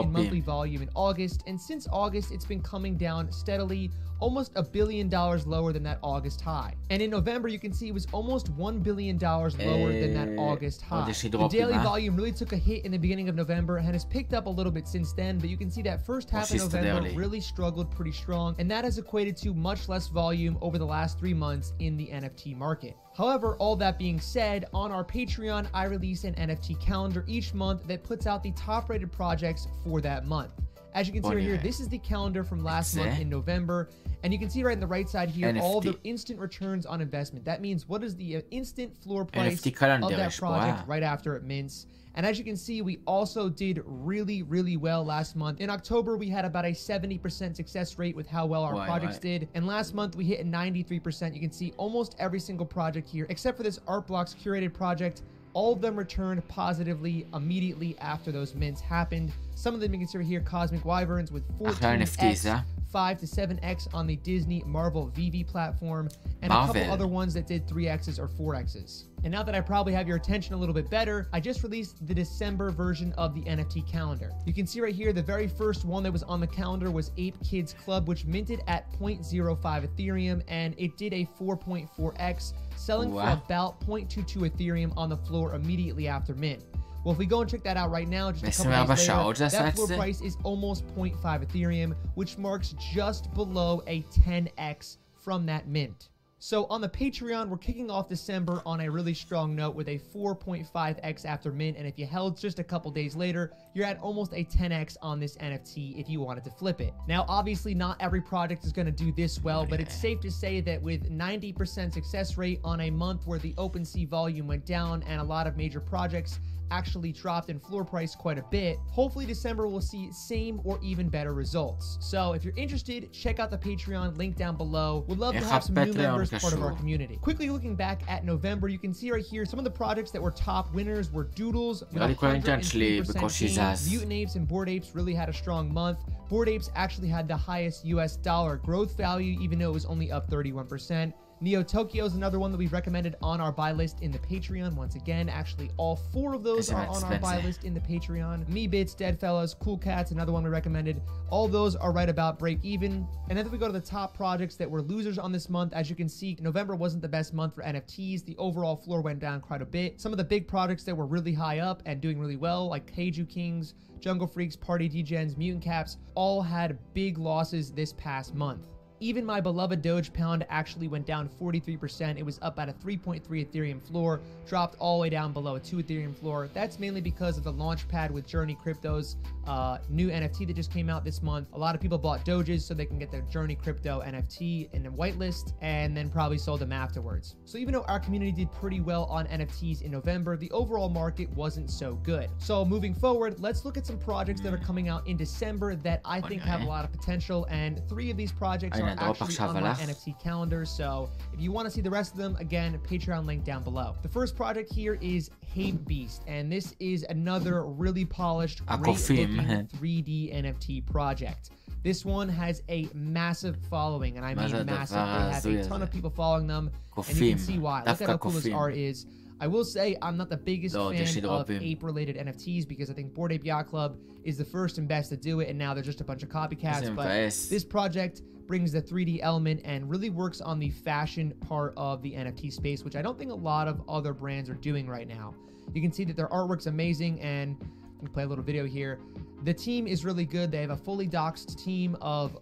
in monthly volume in August, and since August it's been coming down steadily, almost $1 billion lower than that August high. And in November, you can see it was almost $1 billion lower than that August high. The daily volume really took a hit in the beginning of November and has picked up a little bit since then, but you can see that first half of November really struggled pretty strong, and that has equated to much less volume over the last 3 months in the NFT market. However, all that being said, on our Patreon, I release an NFT calendar each month that puts out the top rated projects for that month. As you can see right here, this is the calendar from last month in November. And you can see right on the right side here, all the instant returns on investment. That means what is the instant floor price of that project right after it mints. And as you can see, we also did really well last month. In October, we had about a 70% success rate with how well our projects did. And last month, we hit a 93%. You can see almost every single project here, except for this Art Blocks curated project. All of them returned positively immediately after those mints happened. Some of them you can see right here, Cosmic Wyverns with 14x, 5 to 7x on the Disney Marvel VV platform, and a couple other ones that did 3x's or 4x's. And now that I probably have your attention a little bit better, I just released the December version of the NFT calendar. You can see right here, the very first one that was on the calendar was Ape Kids Club, which minted at 0.05 Ethereum, and it did a 4.4x, selling for about 0.22 Ethereum on the floor immediately after mint. Well, if we go and check that out right now, just a couple days later, that floor price is almost 0.5 Ethereum, which marks just below a 10x from that mint. So on the Patreon, we're kicking off December on a really strong note with a 4.5x after mint, and if you held just a couple days later, you're at almost a 10x on this NFT if you wanted to flip it. Now, obviously, not every project is going to do this well, but it's safe to say that with 90% success rate on a month where the OpenSea volume went down and a lot of major projects actually dropped in floor price quite a bit, hopefully December will see same or even better results. So if you're interested, check out the Patreon, link down below. We'd love to have some new members part of our community. Quickly looking back at November, you can see right here some of the projects that were top winners were Doodles with 103% gain. Mutant Apes and Bored Apes really had a strong month. Bored Apes actually had the highest US dollar growth value, even though it was only up 31%. Neo Tokyo is another one that we've recommended on our buy list in the Patreon. Once again, actually all 4 of those are on our buy list in the Patreon. Meebits, Deadfellas, Cool Cats, another one we recommended. All those are right about break even. And then if we go to the top projects that were losers on this month, as you can see, November wasn't the best month for NFTs. The overall floor went down quite a bit. Some of the big projects that were really high up and doing really well, like Kaiju Kings, Jungle Freaks, Party Degens, Mutant Caps, all had big losses this past month. Even my beloved Doge Pound actually went down 43%. It was up at a 3.3 Ethereum floor, dropped all the way down below a 2 Ethereum floor. That's mainly because of the launch pad with Journey Crypto's new NFT that just came out this month. A lot of people bought Doges so they can get their Journey Crypto NFT in the whitelist and then probably sold them afterwards. So even though our community did pretty well on NFTs in November, the overall market wasn't so good. So moving forward, let's look at some projects that are coming out in December that I think have a lot of potential, and 3 of these projects are actually on my NFT calendar. So if you want to see the rest of them, again, Patreon link down below. The first project here is Hate Beast, and this is another really polished, great-looking 3D NFT project. This one has a massive following, and I mean massive. They have a ton of people following them, and you can see why. Look at how cool this art is. I will say I'm not the biggest fan of ape-related NFTs because I think Bored Ape Yacht Club is the first and best to do it, and now they're just a bunch of copycats. But this project brings the 3D element and really works on the fashion part of the NFT space, which I don't think a lot of other brands are doing right now. You can see that their artwork's amazing, and me play a little video here. The team is really good. They have a fully doxed team of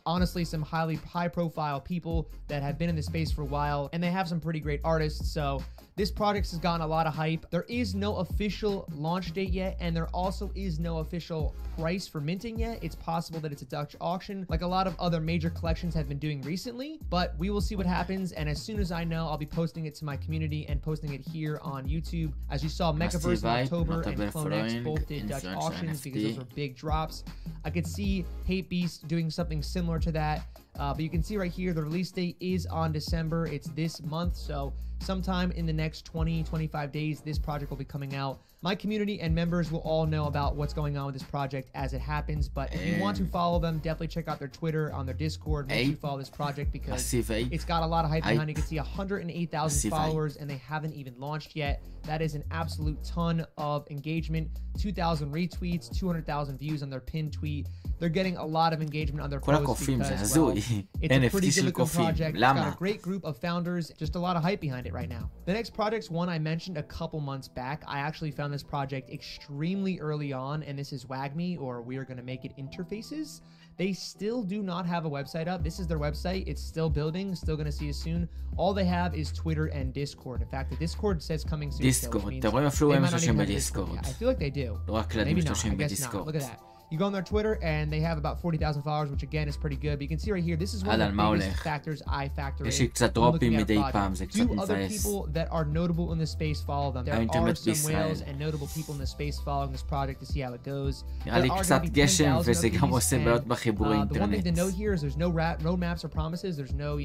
honestly some high profile people that have been in the space for a while, and they have some pretty great artists. So this project has gotten a lot of hype. There is no official launch date yet, and there also is no official price for minting yet. It's possible that it's a Dutch auction like a lot of other major collections have been doing recently, but we will see what happens, and as soon as I know, I'll be posting it to my community and posting it here on YouTube. As you saw, Megaverse in October and CloneX both did Dutch auctions because those were big drops. I could see Hate Beast doing something similar to that. But you can see right here, the release date is on December. It's this month, so sometime in the next 20-25 days, this project will be coming out. My community and members will all know about what's going on with this project as it happens, but if you want to follow them, definitely check out their Twitter, on their Discord, make sure you follow this project because it's got a lot of hype behind it. You can see 108,000 followers, and they haven't even launched yet. That is an absolute ton of engagement, 2,000 retweets, 200,000 views on their pinned tweet. They're getting a lot of engagement on their posts because, well, it's a pretty good looking project. It's got a great group of founders, just a lot of hype behind it right now. The next project's one I mentioned a couple months back. I actually found this project extremely early on, and this is WAGME, or We Are Gonna Make It Interfaces. They still do not have a website up. This is their website. It's still building, still gonna see us soon. All they have is Twitter and Discord. In fact, the Discord says coming soon. Discord, אתם רואים אפילו הם משתמשים בדיסקורד. I feel like they do. לא רק ילדים משתמשים בדיסקורד. Look at that. You go on their Twitter, and they have about 40,000 followers, which again is pretty good. But you can see right here, this is one of the biggest factors I factor in. יש לי קצת דרופים מדי פעם, זה קצת מבאס. Do other people that are notable in the space follow them? There are some whales and notable people in the space following this project to see how it goes. נראה לי קצת גשם, וזה גם עושה בעיות בחיבור The one thing אינטרנט. to note here is there's no roadmaps or promises. There's no,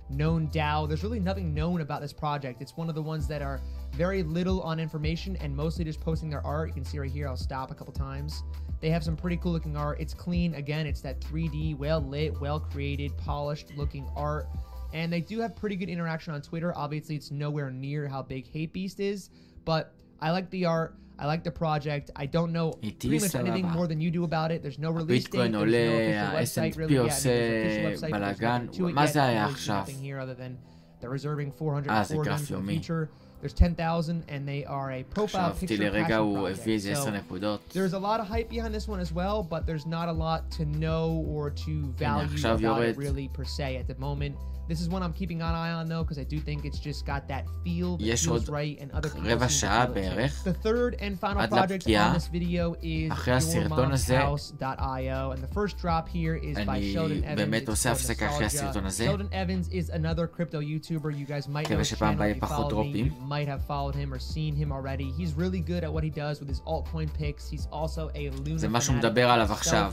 known DAO. There's really nothing known about this project. It's one of the ones that are very little on information and mostly just posting their art. You can see right here, I'll stop a couple times. They have some pretty cool looking art. It's clean. Again, it's that 3D, well lit, well created, polished looking art. And they do have pretty good interaction on Twitter. Obviously, it's nowhere near how big Hate Beast is, but I like the art. I like the project. I don't know pretty much anything more than you do about it. There's no release date. There's no official website really yet. There's מה זה היה עכשיו? nothing here other than they're reserving 404 for future. There's 10,000 and they are a profile picture passion project. So there's a lot of hype behind this one as well, but there's not a lot to know or to value about it really per se at the moment. This is one I'm keeping an eye on though, because I do think it's just got that feel that feels right and other people The third and final project on this video is yourmomshouse.io, and the first drop here is by Sheldon Evans. Sheldon Evans is another crypto YouTuber. You guys might know his channel if you follow me. You might have followed him or seen him already. He's really good at what he does with his altcoin picks. He's also a Luna fanatic.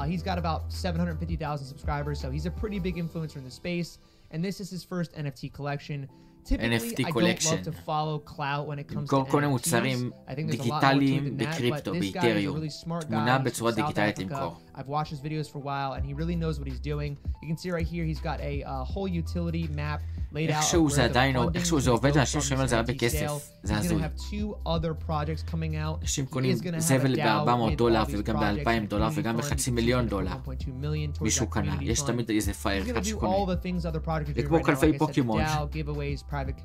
He's got about 750,000 subscribers, so he's a pretty big influencer in the space. And this is his first NFT collection. Typically, I don't love to follow clout when it comes to NFTs. I think there's a lot more to it than that, but this guy is a really smart guy. He's from South Africa. I've watched his videos for a while, and he really knows what he's doing. You can see right here, he's got a whole utility map laid out. איכשהו זה עדיין, איכשהו זה עובד, אנשים שומעים על זה הרבה כסף, זה הזוי. אנשים קונים זבל ב$400 וגם ב$2,000 וגם ב$500,000 מישהו קנה, יש תמיד איזה פייר אחד שקונה. זה כמו קלפי פוקימון,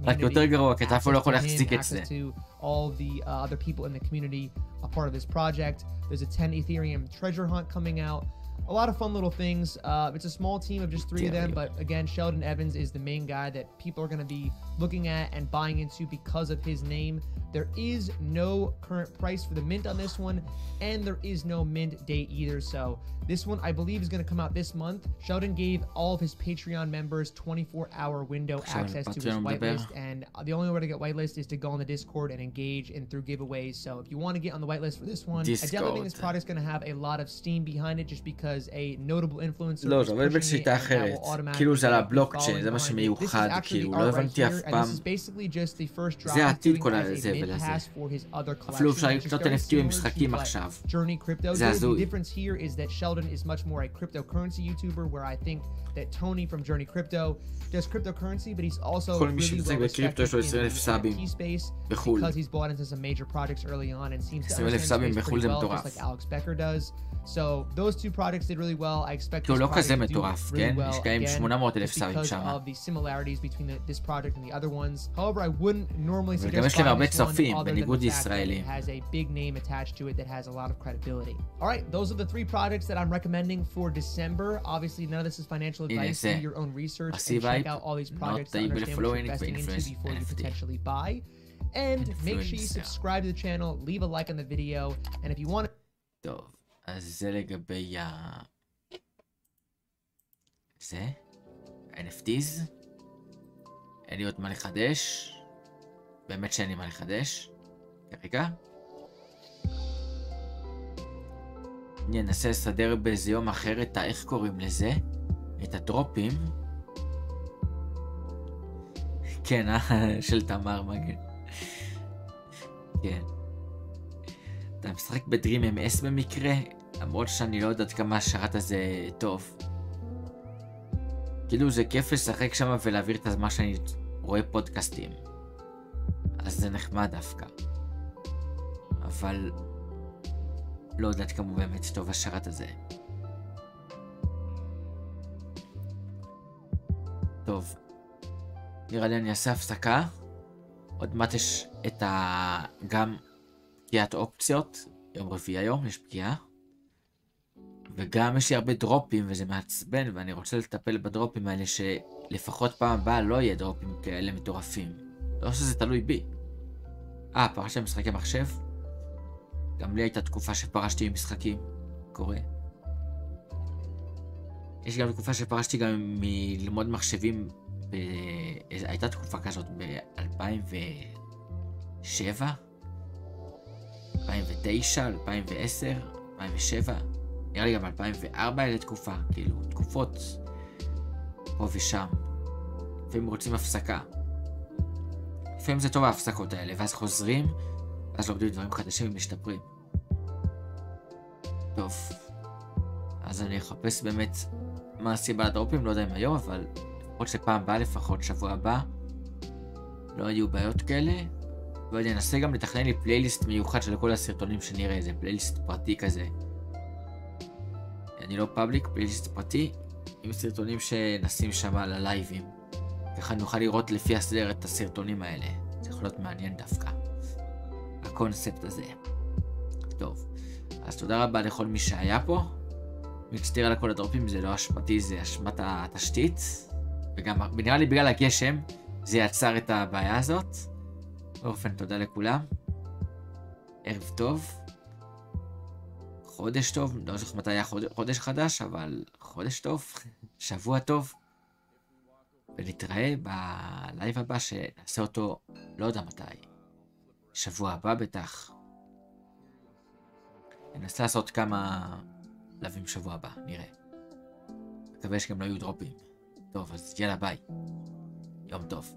רק יותר גרוע, כי אתה אפילו לא יכול להחזיק את זה. All the other people in the community a part of this project. There's a 10 Ethereum treasure hunt coming out. A lot of fun little things. It's a small team of just 3 of them, but again, Sheldon Evans is the main guy that people are going to be looking at and buying into because of his name. There is no current price for the mint on this one, and there is no mint date either. So this one, I believe, is going to come out this month. Sheldon gave all of his Patreon members 24-hour window access to his whitelist, and the only way to get whitelist is to go on the Discord and engage and through giveaways. So if you want to get on the whitelist for this one, I definitely think this product's going to have a lot of steam behind it, just because a notable influencer לא, זה עובד בשיטה אחרת. כאילו זה על הבלוקצ'יין, זה מה שמיוחד, כאילו, לא הבנתי אף פעם. זה העתיד כל הזבל הזה. אפילו אפשר לקנות NFT במשחקים עכשיו. זה הזוי. The difference here is that Sheldon is much more a cryptocurrency YouTuber, where I think that Tony from Journey Crypto does cryptocurrency, but he's also really well respected in the NFT space because he's bought into some major projects early on and seems to understand space pretty well, just like Alex Becker does. So those two products did really well. I expect הוא this לא product כזה to do מטורף, really כן? well יש גם again 800,000 סאבים because שם. of the similarities between this product and the other ones. However, I wouldn't normally וגם suggest יש להם buying הרבה this one צופים, other than בניגוד the fact that לישראלים. it has a big name attached to it that has a lot of credibility. All right, those are the three products that I'm recommending for December. Obviously, none of this is financial advice. Do your own research and check out all these products to understand what you're investing into before you potentially buy. And make sure you subscribe to the channel, leave a like on the video, and if you want to... טוב, אז זה לגבי זה, NFTs. אין לי עוד מה לחדש. באמת שאין לי מה לחדש. כרגע. אני אנסה לסדר באיזה יום אחר את איך קוראים לזה? את הדרופים. כן, של תמר מגן. כן. אתה משחק בדרים MS במקרה, למרות שאני לא יודעת כמה השרת הזה טוב. כאילו זה כיף לשחק שם ולהעביר את הזמן שאני רואה פודקאסטים. אז זה נחמד דווקא. אבל לא יודעת כמה באמת טוב השרת הזה. טוב. נראה לי אני אעשה הפסקה. עוד מעט יש את גם פגיעת אופציות. יום רביעי היום יש פגיעה. וגם יש לי הרבה דרופים וזה מעצבן ואני רוצה לטפל בדרופים האלה שלפחות פעם הבאה לא יהיה דרופים כאלה מטורפים. לא שזה תלוי בי. פרשתי במשחקי מחשב? גם לי הייתה תקופה שפרשתי במשחקים. קורה. יש גם תקופה שפרשתי גם מללמוד מחשבים. הייתה תקופה כזאת ב-2007, 2009, 2010, 2007, נראה לי גם 2004 הייתה תקופה, כאילו, תקופות פה ושם. לפעמים רוצים הפסקה. לפעמים זה טוב ההפסקות האלה, ואז חוזרים, ואז לומדים דברים חדשים ומשתפרים. טוב, אז אני אחפש באמת מה הסיבה לדרופים, לא יודע אם היום, אבל לפחות שפעם הבאה, לפחות שבוע הבא, לא היו בעיות כאלה. ואני אנסה גם לתכנן לי פלייליסט מיוחד של כל הסרטונים שנראה, איזה פלייליסט פרטי כזה. אני לא פאבליק, פלייליסט פרטי, עם סרטונים שנשים שם על הלייבים. ככה נוכל לראות לפי הסדר את הסרטונים האלה. זה יכול להיות מעניין דווקא. הקונספט הזה. טוב, אז תודה רבה לכל מי שהיה פה. מצטער על כל הדרופים, זה לא אשמתי, זה אשמת התשתית. וגם נראה לי בגלל הגשם, זה יצר את הבעיה הזאת. באופן תודה לכולם. ערב טוב. חודש טוב, לא זוכר מתי היה חודש חדש, אבל חודש טוב, שבוע טוב. ונתראה בלייב הבא שנעשה אותו, לא יודע מתי. שבוע הבא בטח. ננסה לעשות כמה לייבים שבוע הבא, נראה. מקווה שגם לא יהיו דרופים. טוב, אז יאללה ביי. יום טוב.